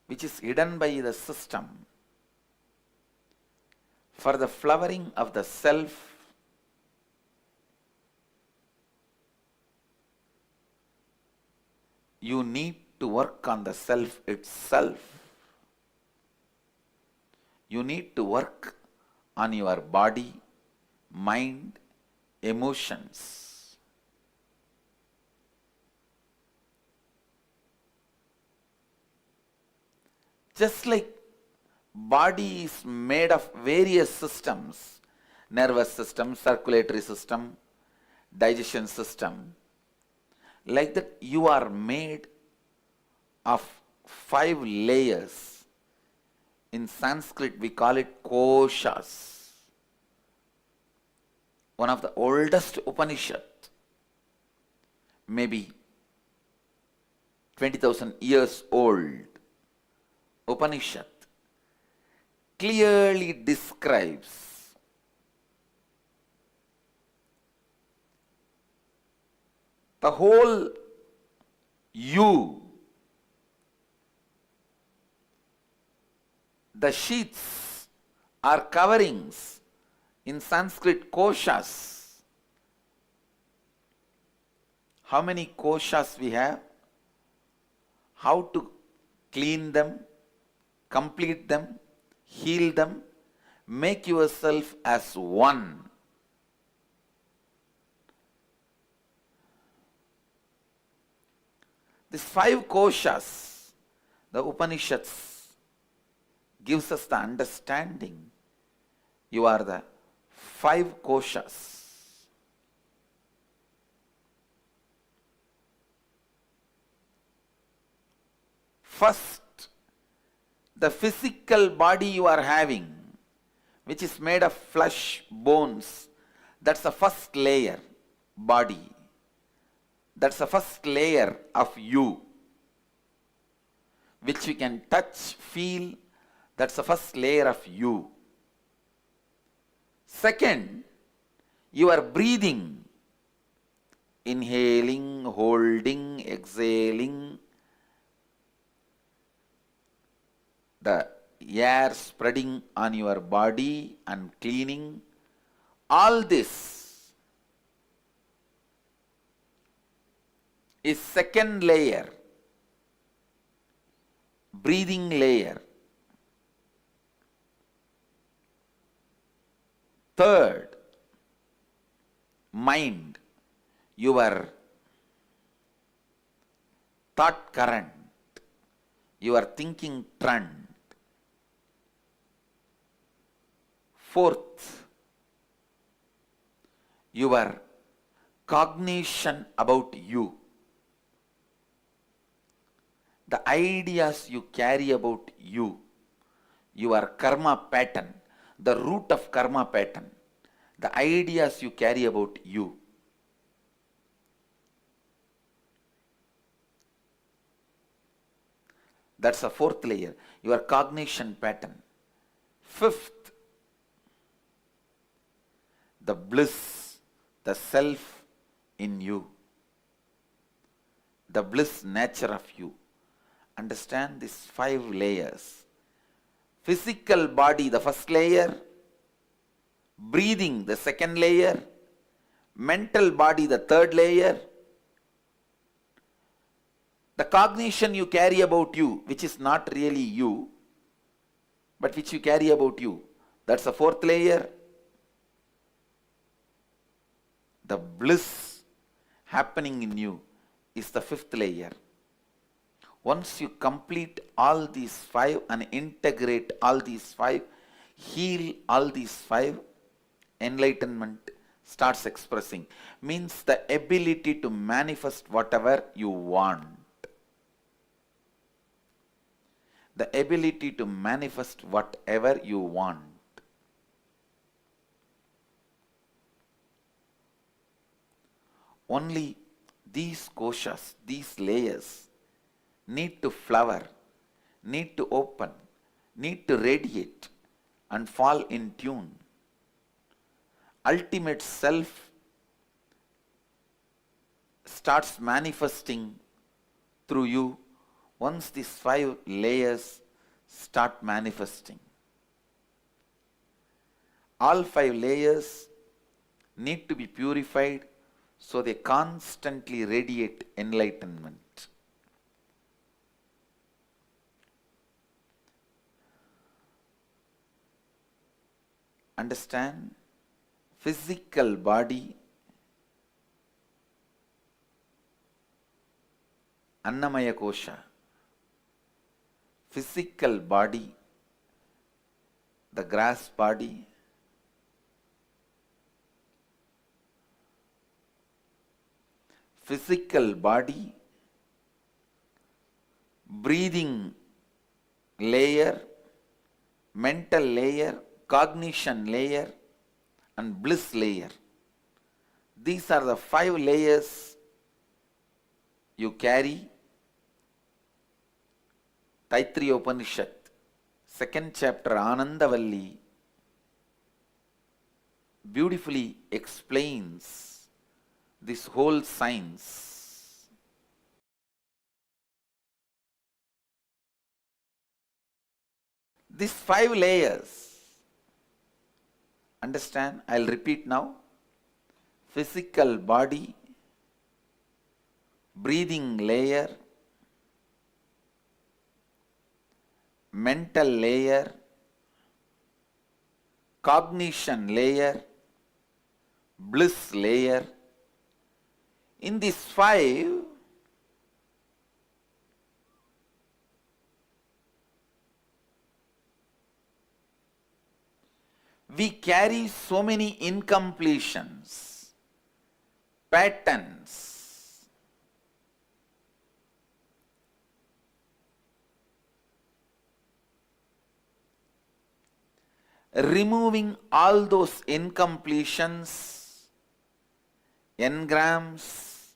which is hidden by the system for the flowering of the self, you need to work on the self itself. You need to work on your body, mind, emotions. Just like body is made of various systems, nervous system, circulatory system, digestion system, like that you are made of 5 layers. In Sanskrit we call it koshas. One of the oldest Upanishad, maybe 20,000 years old Upanishad, clearly describes the whole you. The sheets are coverings, in Sanskrit koshas. How many koshas we have? How to clean them, complete them, heal them, make yourself as one. These 5 koshas, the Upanishads gives us the understanding. You are the 5 koshas. First, the physical body you are having, which is made of flesh, bones, that's the first layer, body. That's the first layer of you, which you can touch, feel. That's the first layer of you. Second, you are breathing, inhaling, holding, exhaling. The air spreading on your body and cleaning. All this is second layer, breathing layer. Third, mind, your thought current, your thinking trend. Fourth, your cognition about you, the ideas you carry about you, your karma pattern, the root of karma pattern, the ideas you carry about you. That's the fourth layer, your cognition pattern. Fifth, the bliss, the self in you, the bliss nature of you. Understand these 5 layers. Physical body, the first layer. Breathing, the second layer. Mental body, the third layer. The cognition you carry about you, which is not really you, but which you carry about you, that's the fourth layer. The bliss happening in you is the fifth layer. Once you complete all these 5 and integrate all these 5, heal all these 5, enlightenment starts expressing. Means the ability to manifest whatever you want. The ability to manifest whatever you want. Only these koshas, these layers, need to flower, need to open, need to radiate and fall in tune. Ultimate self starts manifesting through you once these 5 layers start manifesting. All 5 layers need to be purified so they constantly radiate enlightenment. Understand? Physical body, Annamaya Kosha. Physical body, the grass body, physical body, breathing layer, mental layer, cognition layer and bliss layer. These are the 5 layers you carry. Taittiriya Upanishad, 2nd chapter, Anandavalli, beautifully explains this whole science. These 5 layers, understand, I'll repeat now. Physical body, breathing layer, mental layer, cognition layer, bliss layer. In these 5, we carry so many incompletions, patterns. Removing all those incompletions, engrams,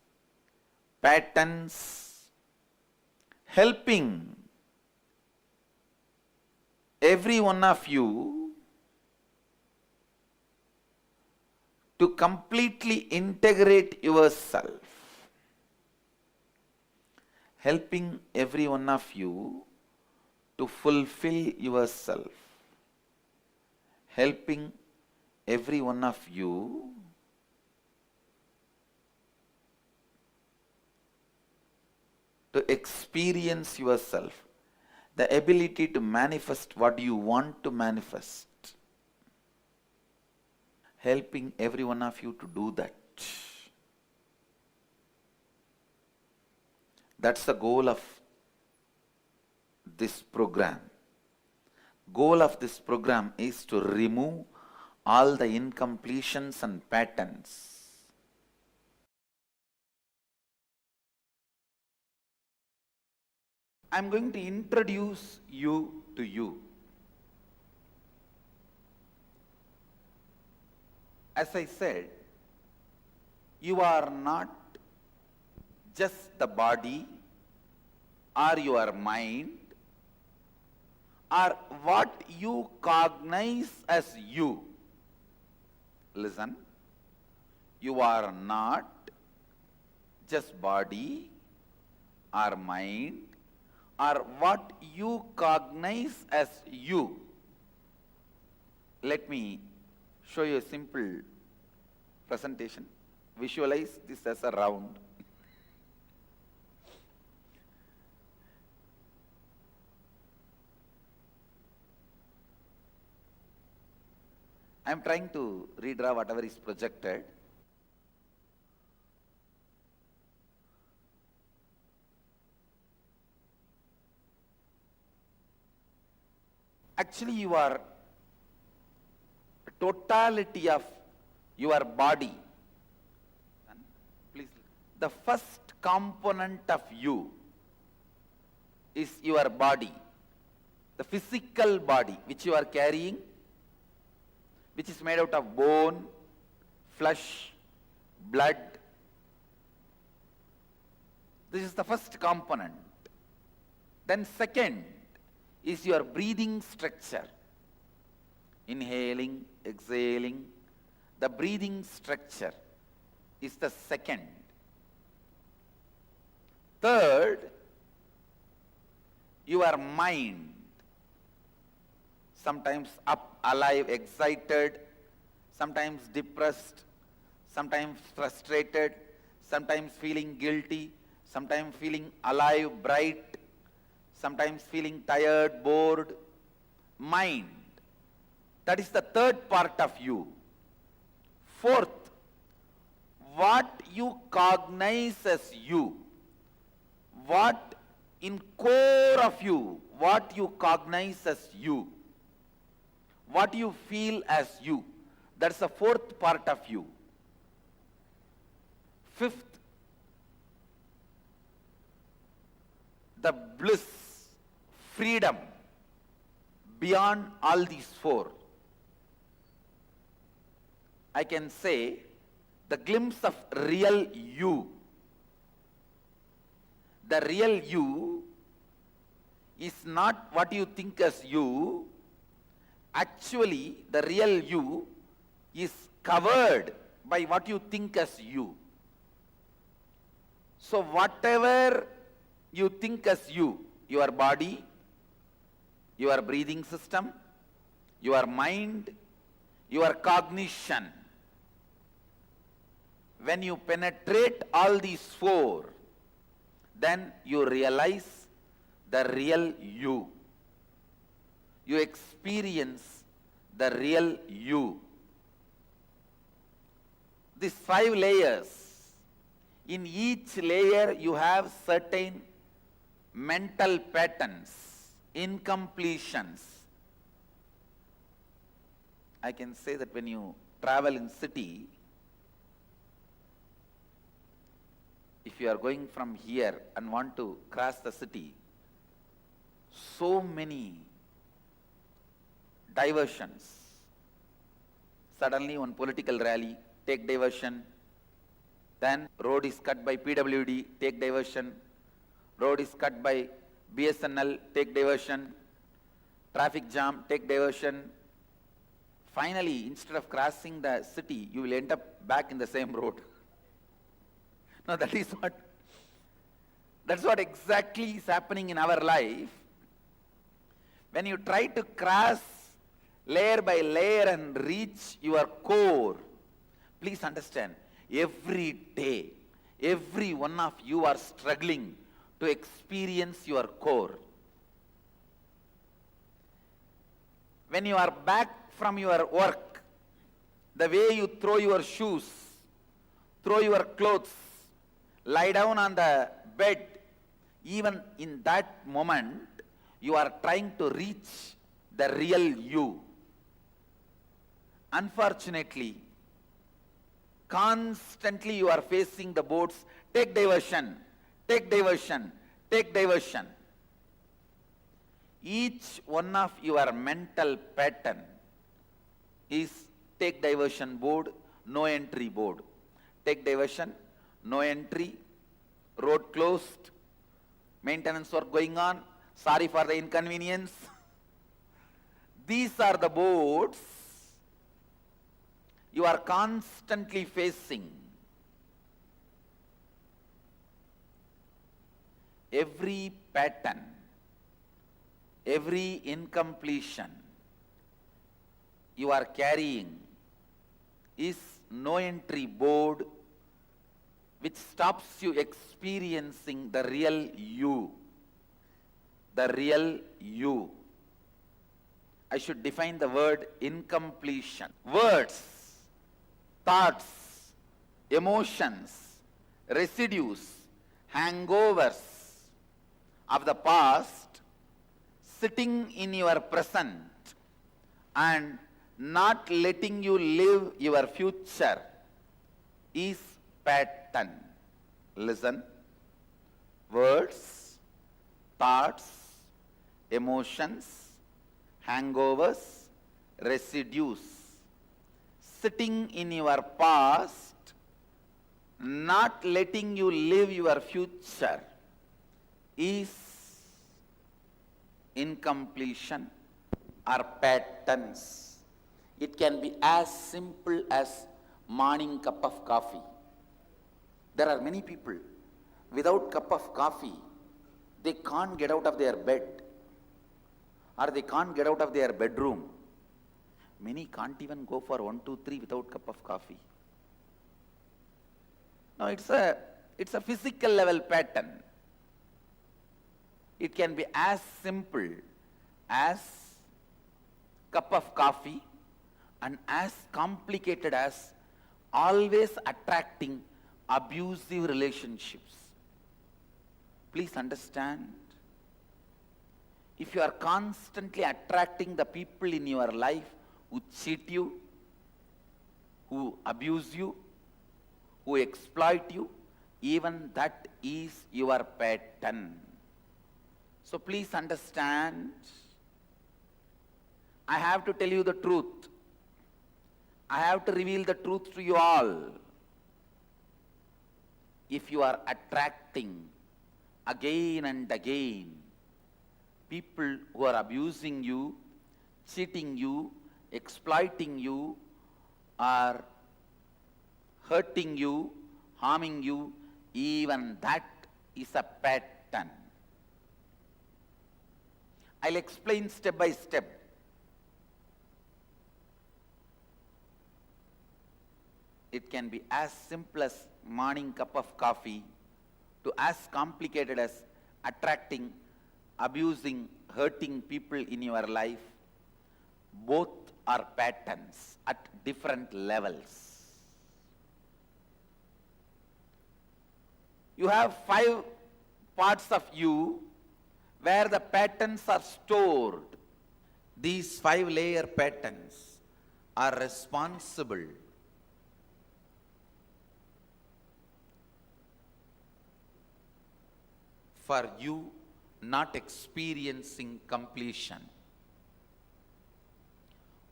patterns, helping every one of you to completely integrate yourself. Helping every one of you to fulfill yourself, helping every one of you to experience yourself, the ability to manifest what you want to manifest, helping every one of you to do that. That's the goal of this program. Goal of this program is to remove all the incompletions and patterns. I'm going to introduce you to you. As I said, you are not just the body or your mind or what you cognize as you. Listen, you are not just body or mind or what you cognize as you. Let me show you a simple presentation. Visualize this as a round. I am trying to redraw whatever is projected. Actually, you are totality of your body. Please, the first component of you is your body, the physical body which you are carrying, which is made out of bone, flesh, blood. This is the first component. Then second is your breathing structure. Inhaling, exhaling, the breathing structure is the second. Third, your mind. Sometimes up, alive, excited, sometimes depressed, sometimes frustrated, sometimes feeling guilty, sometimes feeling alive, bright, sometimes feeling tired, bored. Mind. That is the third part of you. Fourth, what you cognize as you, what in core of you, what you cognize as you, what you feel as you. That's the fourth part of you. Fifth, the bliss, freedom beyond all these four. I can say the glimpse of real you. The real you is not what you think as you. Actually, the real you is covered by what you think as you. So whatever you think as you, your body, your breathing system, your mind, your cognition, when you penetrate all these four, then you realize the real you. You experience the real you. These 5 layers, in each layer you have certain mental patterns, incompletions. I can say that when you travel in city, if you are going from here and want to cross the city, so many diversions. Suddenly one political rally, take diversion. Then road is cut by PWD, take diversion. Road is cut by BSNL, take diversion. Traffic jam, take diversion. Finally, instead of crossing the city, you will end up back in the same road. Now that's what exactly is happening in our life. When you try to cross layer by layer and reach your core, please understand, every day, every one of you are struggling to experience your core. When you are back from your work, the way you throw your shoes, throw your clothes, lie down on the bed, even in that moment, you are trying to reach the real you. Unfortunately, constantly you are facing the boards, take diversion, take diversion, take diversion. Each one of your mental pattern is take diversion board, no entry board. Take diversion, no entry, road closed, maintenance work going on, sorry for the inconvenience. These are the boards you are constantly facing. Every pattern, every incompletion you are carrying is no entry board which stops you experiencing the real you. The real you. I should define the word incompletion. Words, thoughts, emotions, residues, hangovers of the past sitting in your present and not letting you live your future is pattern. Listen. Words, thoughts, emotions, hangovers, residues sitting in your past, not letting you live your future is incompletion or patterns. It can be as simple as morning cup of coffee. There are many people, without cup of coffee, they can't get out of their bed or they can't get out of their bedroom. Many can't even go for 1, 2, 3 without cup of coffee. Now it's a physical level pattern. It can be as simple as cup of coffee and as complicated as always attracting abusive relationships. Please understand, if you are constantly attracting the people in your life who cheat you, who abuse you, who exploit you, even that is your pattern. So please understand, I have to tell you the truth. I have to reveal the truth to you all. If you are attracting again and again people who are abusing you, cheating you, exploiting you, or hurting you, harming you, even that is a pattern. I'll explain step by step. It can be as simple as morning cup of coffee to as complicated as attracting, abusing, hurting people in your life. Both are patterns at different levels. You have 5 parts of you where the patterns are stored. These 5-layer patterns are responsible for you not experiencing completion.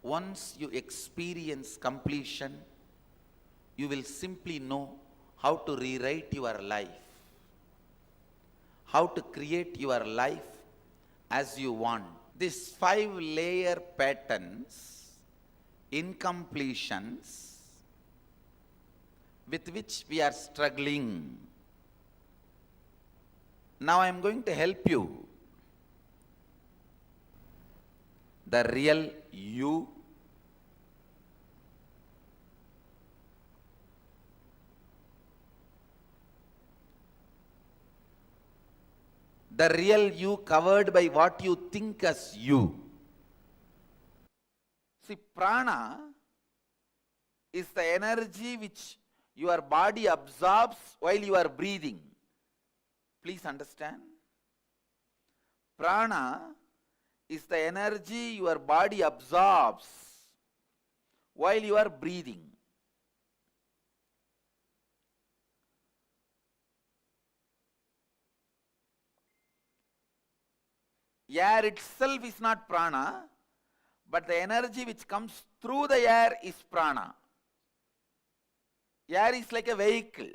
Once you experience completion, you will simply know how to rewrite your life, how to create your life as you want. These 5-layer patterns, incompletions, with which we are struggling. Now I am going to help you. the real you, the real you covered by what you think as you. See, prana is the energy which your body absorbs while you are breathing. Please understand. Prana is the energy your body absorbs while you are breathing. Air itself is not prana, but the energy which comes through the air is prana. Air is like a vehicle.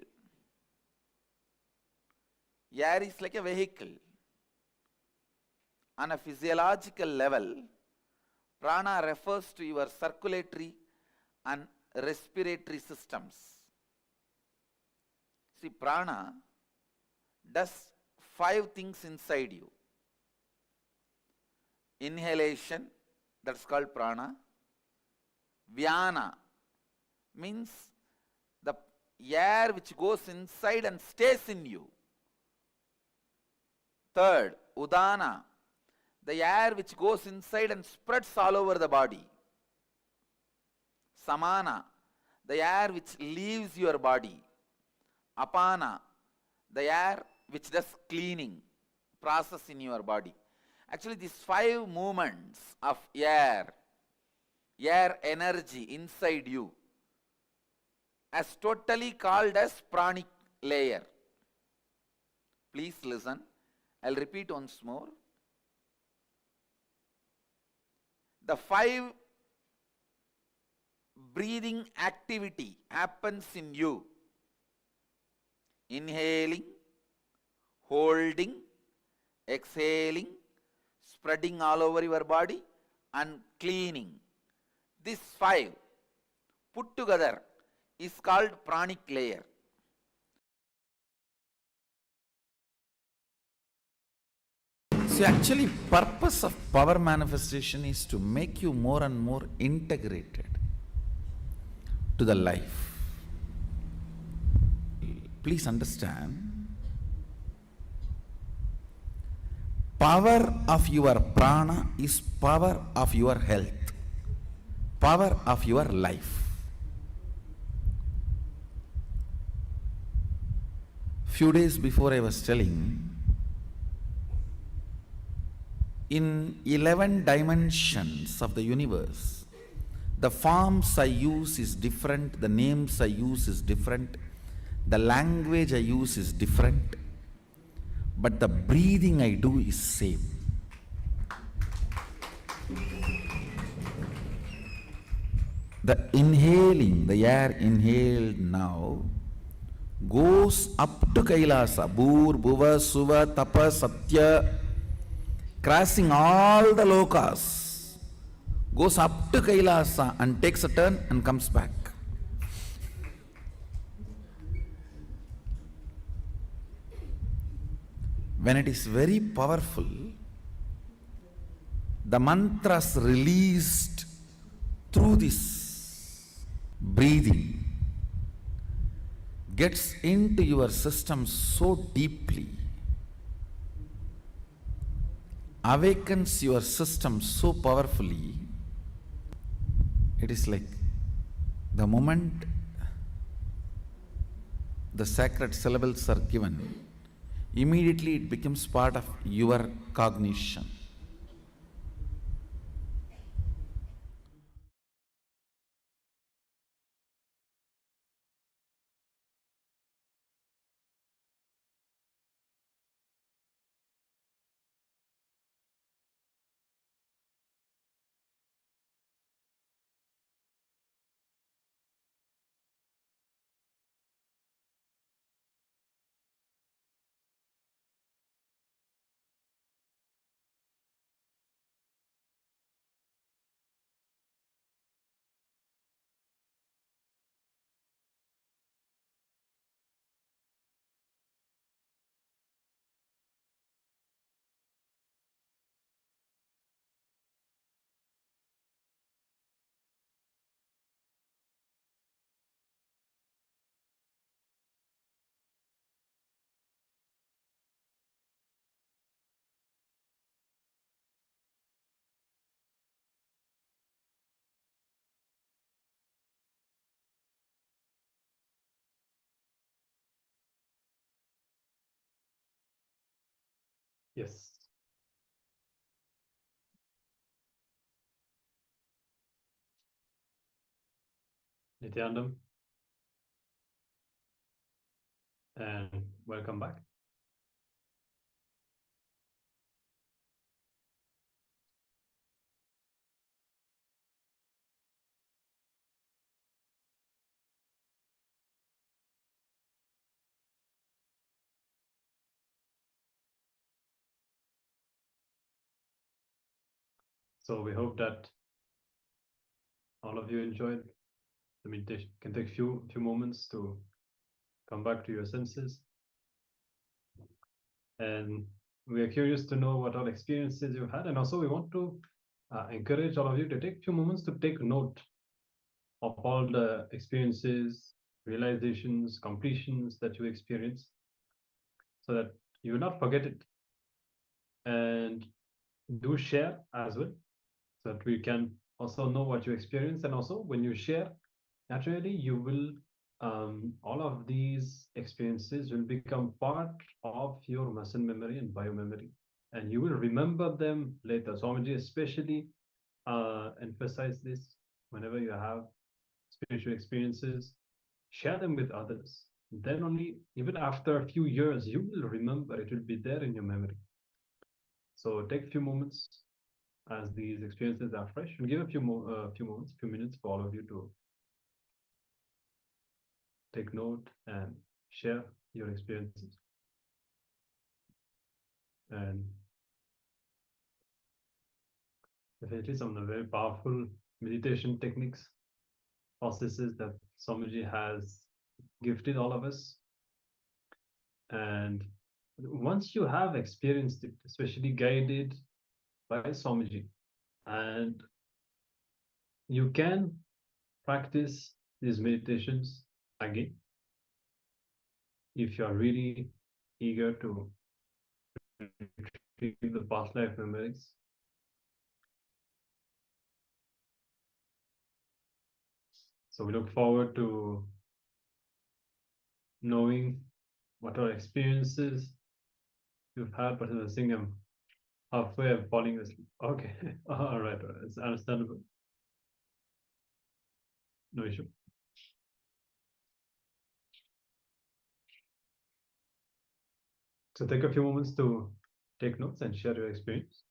Air is like a vehicle. On a physiological level, prana refers to your circulatory and respiratory systems. See, prana does 5 things inside you. Inhalation, that's called prana. Vyana means the air which goes inside and stays in you. Third, udana, the air which goes inside and spreads all over the body. Samana, the air which leaves your body. Apana, the air which does cleaning process in your body. Actually, these 5 movements of air energy inside you, as totally called as pranic layer. Please listen. I'll repeat once more. The 5 breathing activity happens in you. Inhaling, holding, exhaling, spreading all over your body, and cleaning. These 5 put together is called pranic layer. See, actually, purpose of power manifestation is to make you more and more integrated to the life. Please understand. Power of your prana is power of your health, power of your life. Few days before I was telling, in 11 dimensions of the universe, the forms I use is different, the names I use is different, the language I use is different, but the breathing I do is same. The inhaling, the air inhaled now, goes up to Kailasa, Bhur, Bhuva, Suva, Tapa, Satya, crossing all the lokas, goes up to Kailasa and takes a turn and comes back. When it is very powerful, the mantras released through this breathing gets into your system so deeply, awakens your system so powerfully. It is like the moment the sacred syllables are given, immediately it becomes part of your cognition. Yes. Nithyananda, and welcome back. So we hope that all of you enjoyed the meditation. You can take a few moments to come back to your senses. And we are curious to know what all experiences you've had. And also we want to encourage all of you to take a few moments to take note of all the experiences, realizations, completions that you experience, so that you will not forget it. And do share as well, so that we can also know what you experience. And also when you share, naturally you will all of these experiences will become part of your muscle memory and biomemory, and you will remember them later. Swamiji especially emphasize this: whenever you have spiritual experiences, share them with others. Then only, even after a few years, you will remember, it will be there in your memory. So take a few moments as these experiences are fresh, and give a few minutes for all of you to take note and share your experiences. And definitely some of the very powerful meditation techniques, processes that Swamiji has gifted all of us. And once you have experienced it, especially guided by Swamiji, and you can practice these meditations again if you are really eager to retrieve the past life memories. So we look forward to knowing what are experiences you've had, but I think I'm halfway of falling asleep. Okay, all right, it's understandable. No issue. So take a few moments to take notes and share your experience.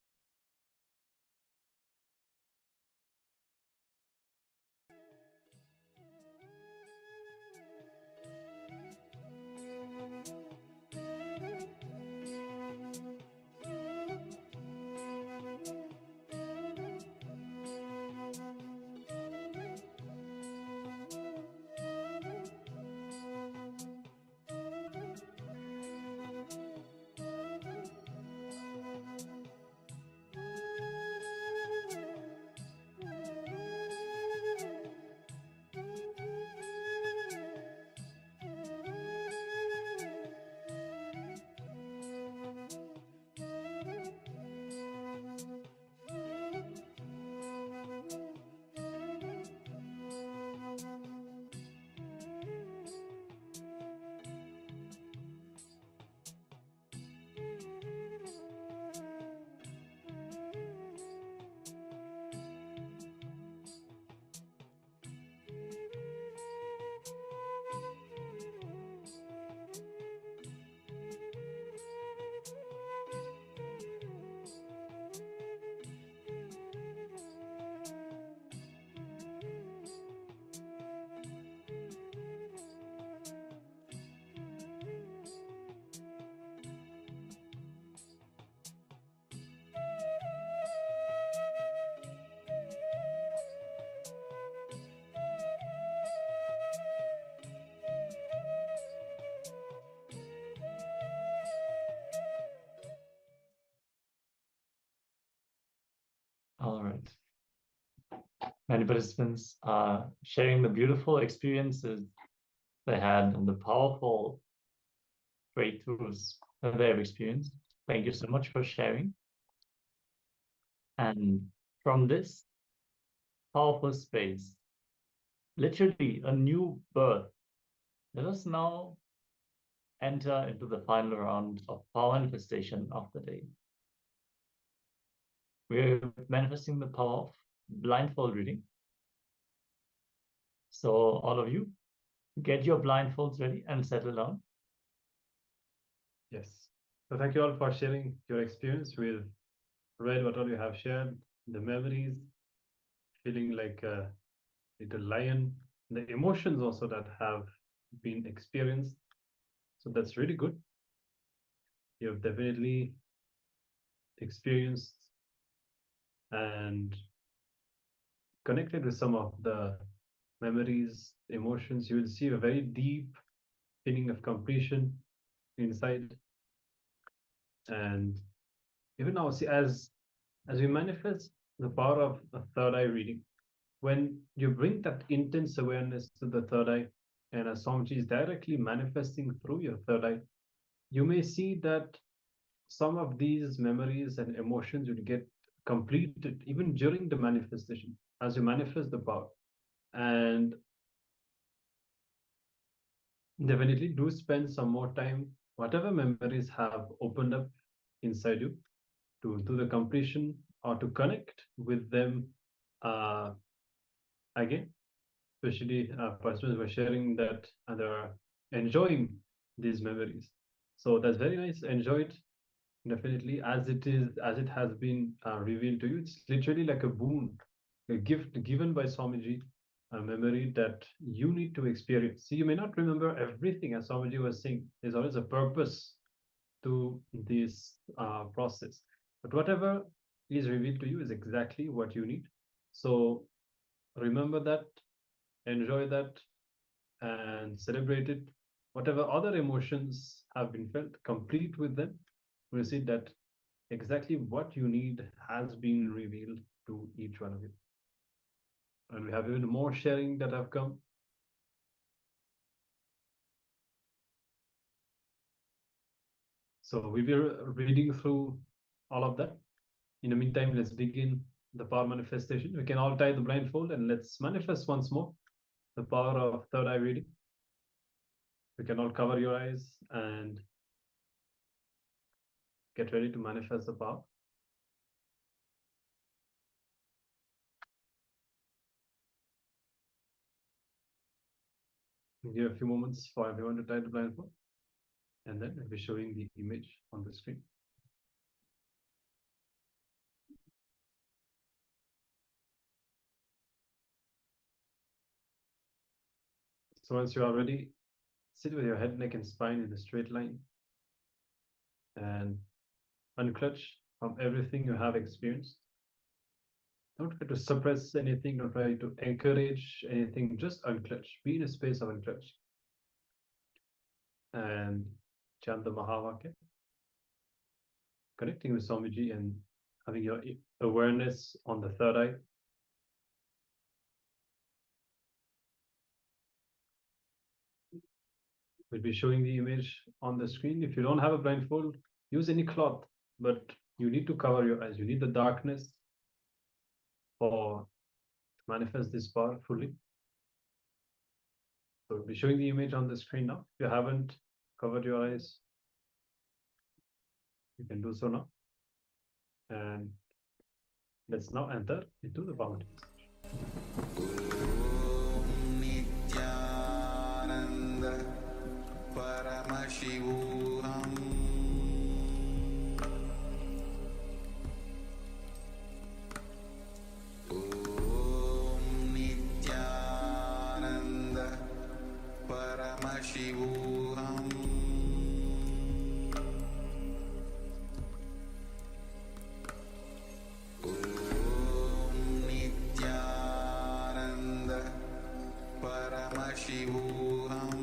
All right. Many participants are sharing the beautiful experiences they had and the powerful breakthroughs that they have experienced. Thank you so much for sharing. And from this powerful space, literally a new birth, let us now enter into the final round of power manifestation of the day. We're manifesting the power of blindfold reading. So all of you, get your blindfolds ready and settle down. Yes. So thank you all for sharing your experience. We've read what all you have shared, the memories, feeling like a little lion, the emotions also that have been experienced. So that's really good. You have definitely experienced and connected with some of the memories, emotions. You will see a very deep feeling of completion inside. And even now, see, as we manifest the power of a third eye reading, when you bring that intense awareness to the third eye, and as Swamiji is directly manifesting through your third eye, you may see that some of these memories and emotions will get completed even during the manifestation as you manifest the power. And definitely do spend some more time, whatever memories have opened up inside you, to do the completion or to connect with them again. Especially persons were sharing that they're enjoying these memories. So that's very nice. Enjoy it definitely as it is, as it has been revealed to you. It's literally like a boon, a gift given by Swamiji, a memory that you need to experience. See, you may not remember everything, as Swamiji was saying. There's always a purpose to this process. But whatever is revealed to you is exactly what you need. So remember that, enjoy that, and celebrate it. Whatever other emotions have been felt, complete with them. We'll see that exactly what you need has been revealed to each one of you. And we have even more sharing that have come. So we'll be reading through all of that. In the meantime, let's begin the power manifestation. We can all tie the blindfold and let's manifest once more the power of third eye reading. We can all cover your eyes and get ready to manifest the power. Give a few moments for everyone to tie the blindfold, and then I'll be showing the image on the screen. So once you are ready, sit with your head, neck, and spine in a straight line and unclutch from everything you have experienced. Don't try to suppress anything, don't try to encourage anything, just unclutch. Be in a space of unclutch. And chant the Mahavakya, connecting with Swamiji and having your awareness on the third eye. We'll be showing the image on the screen. If you don't have a blindfold, use any cloth, but you need to cover your eyes. You need the darkness for to manifest this power fully. So we'll be showing the image on the screen now. If you haven't covered your eyes, you can do so now. And let's now enter into the boundaries. Nithyananda Paramashivoham Nithyananda Paramashivoham Nithyananda Paramashivoham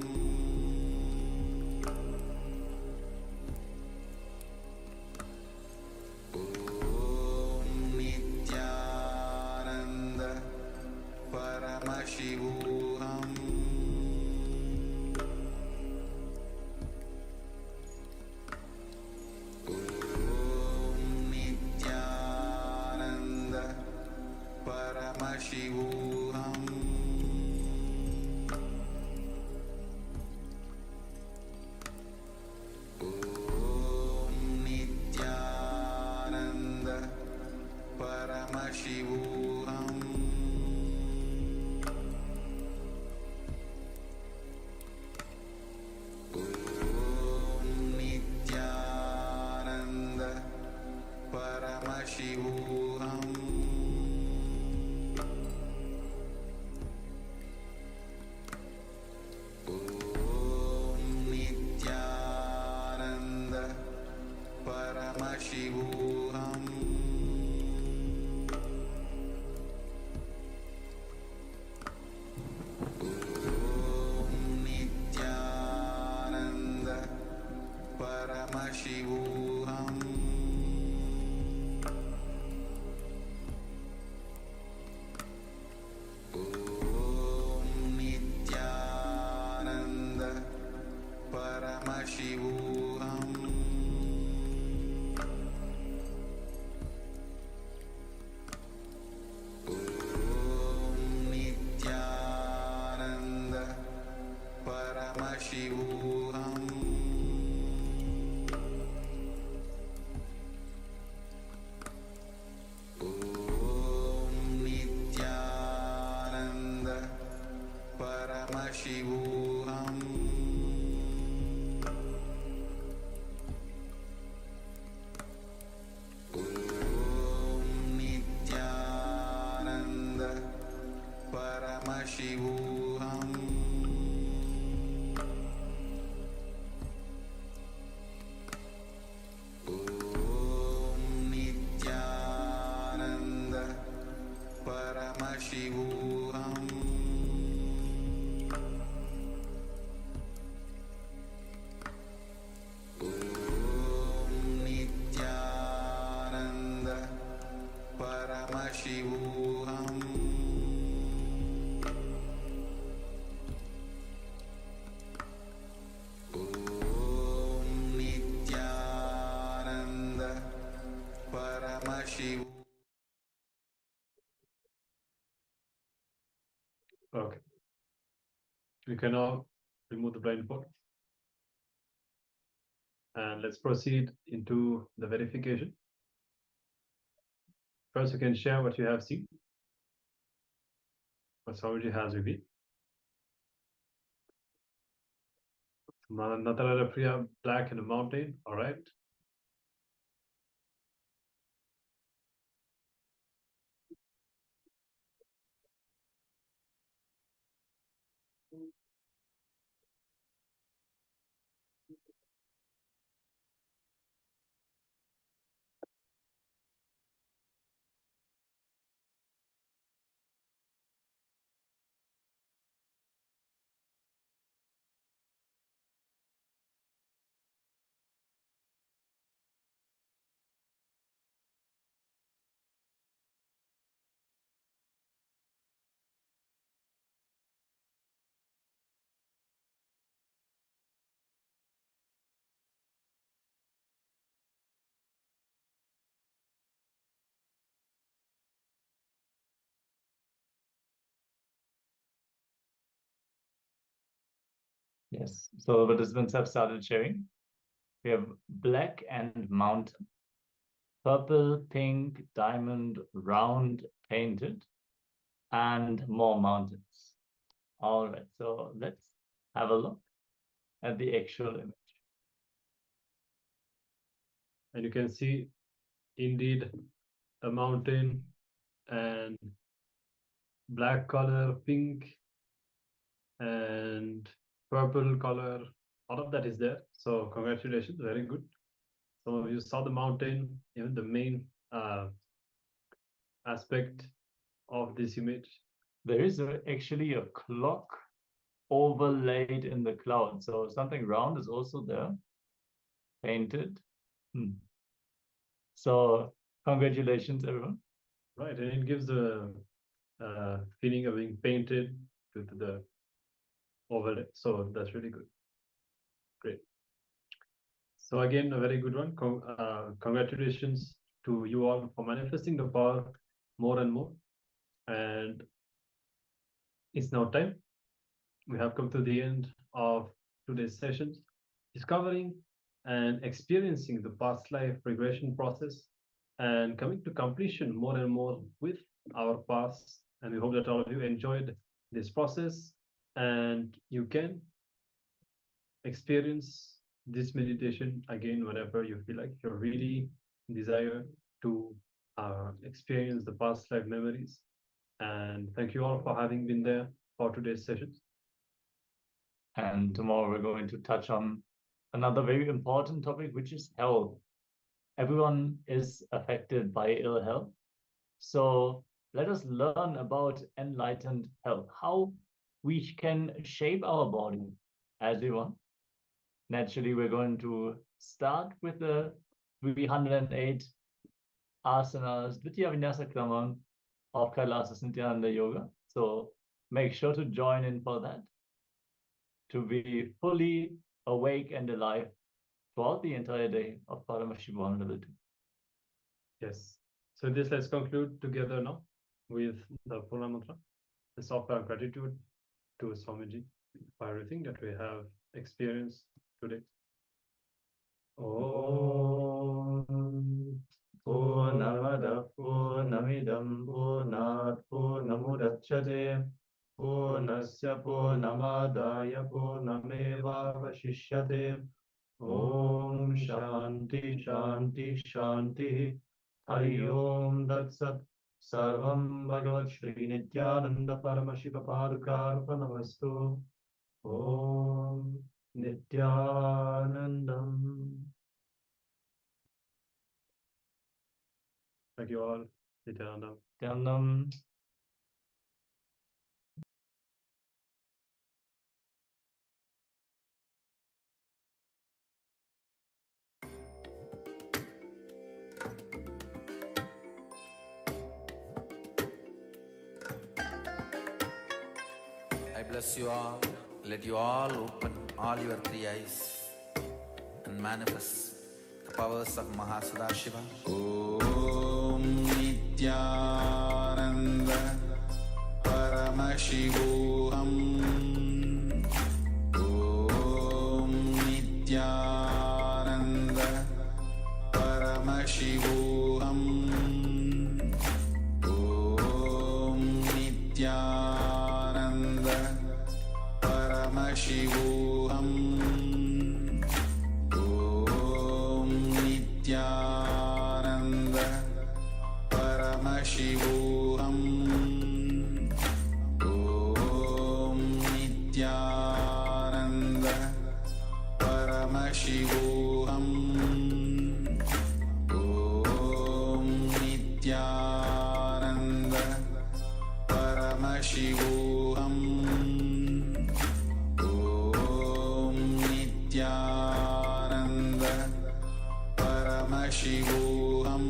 Paramashivoham Om Nithyananda Paramashivoham Om Nithyananda Paramashivoham Om Nithyananda Paramashivoham Om Nithyananda Paramashivoham Om Nithyananda Paramashivoham Om Nithyananda Paramashivoham Om Nithyananda Paramashivoham Om Nithyananda Paramashivoham Om Nithyananda Paramashivoham. Okay. We can now remove the blindfold. And let's proceed into the verification. First, you can share what you have seen. What Swamiji has revealed. Nataraja Priya, black in the mountain. All right. Yes. So the participants have started sharing. We have black and mountain, purple, pink, diamond, round, painted, and more mountains. All right. So let's have a look at the actual image. And you can see indeed a mountain and black color, pink and purple color. All of that is there. So congratulations, very good. Some of you saw the mountain, even the main aspect of this image. There is actually a clock overlaid in the cloud. So something round is also there, painted. So congratulations, everyone. Right, and it gives the feeling of being painted to the overlay. So that's really good. Great. So again, a very good one. Congratulations to you all for manifesting the power more and more. And it's now time. We have come to the end of today's sessions, discovering and experiencing the past life regression process and coming to completion more and more with our past. And we hope that all of you enjoyed this process and you can experience this meditation again whenever you feel like you really desire to experience the past life memories. And thank you all for having been there for today's session. And tomorrow we're going to touch on another very important topic, which is health. Everyone is affected by ill health. So let us learn about enlightened health, how we can shape our body as we want. Naturally, we're going to start with the 308 asanas, Dvitiya Vinyasa Krama of KAILASA's Nithyananda Yoga. So make sure to join in for that, to be fully awake and alive throughout the entire day of Paramashivoham Level 2. Yes. So this, let's conclude together now with the Prana mantra. Let's offer our gratitude to Swamiji for everything that we have experienced today. Om Purnamada Purnamidam Purnat Purnamudachyate Purnasya Purnamadaya Purnameva Vashishyate. Om Shanti Shanti Shanti. Hari Om Tat Sat. Sarvam Bhagavat Shri Nithyananda Paramashiva Padukarpanamastu. Om Nithyanandam. Thank you all. Nithyanandam. Nithyanandam. I bless you all. Let you all open all your three eyes and manifest the powers of Mahasadashiva. Om Nithyananda Paramashivoham. Om Nithyananda Paramashivoham. Om Nithyananda Paramashivoham. Om Nithyananda Paramashivoham. Om Nithyananda Paramashivoham. Om Nithyananda Paramashivoham. Om Nithyananda Paramashivoham.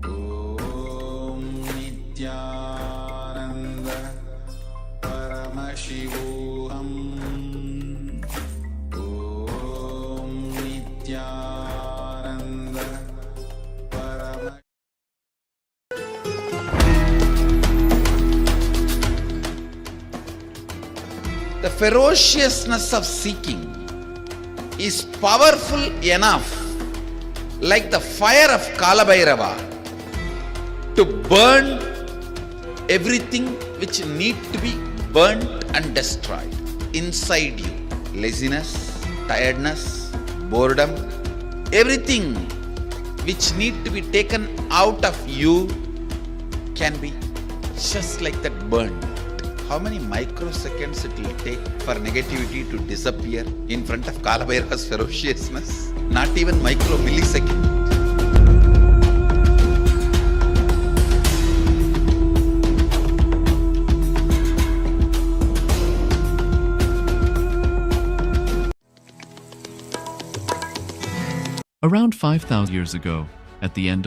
Om Nithyananda Paramashivoham. Om Nithyananda Paramashivoham. The ferociousness of seeking is powerful enough, like the fire of Kalabhairava, to burn everything which need to be burnt and destroyed inside you. Laziness, tiredness, boredom, everything which need to be taken out of you can be just like that burned. How many microseconds it will take for negativity to disappear in front of Kalabhairava's ferociousness? Not even micro millisecond. Around 5,000 years ago, at the end of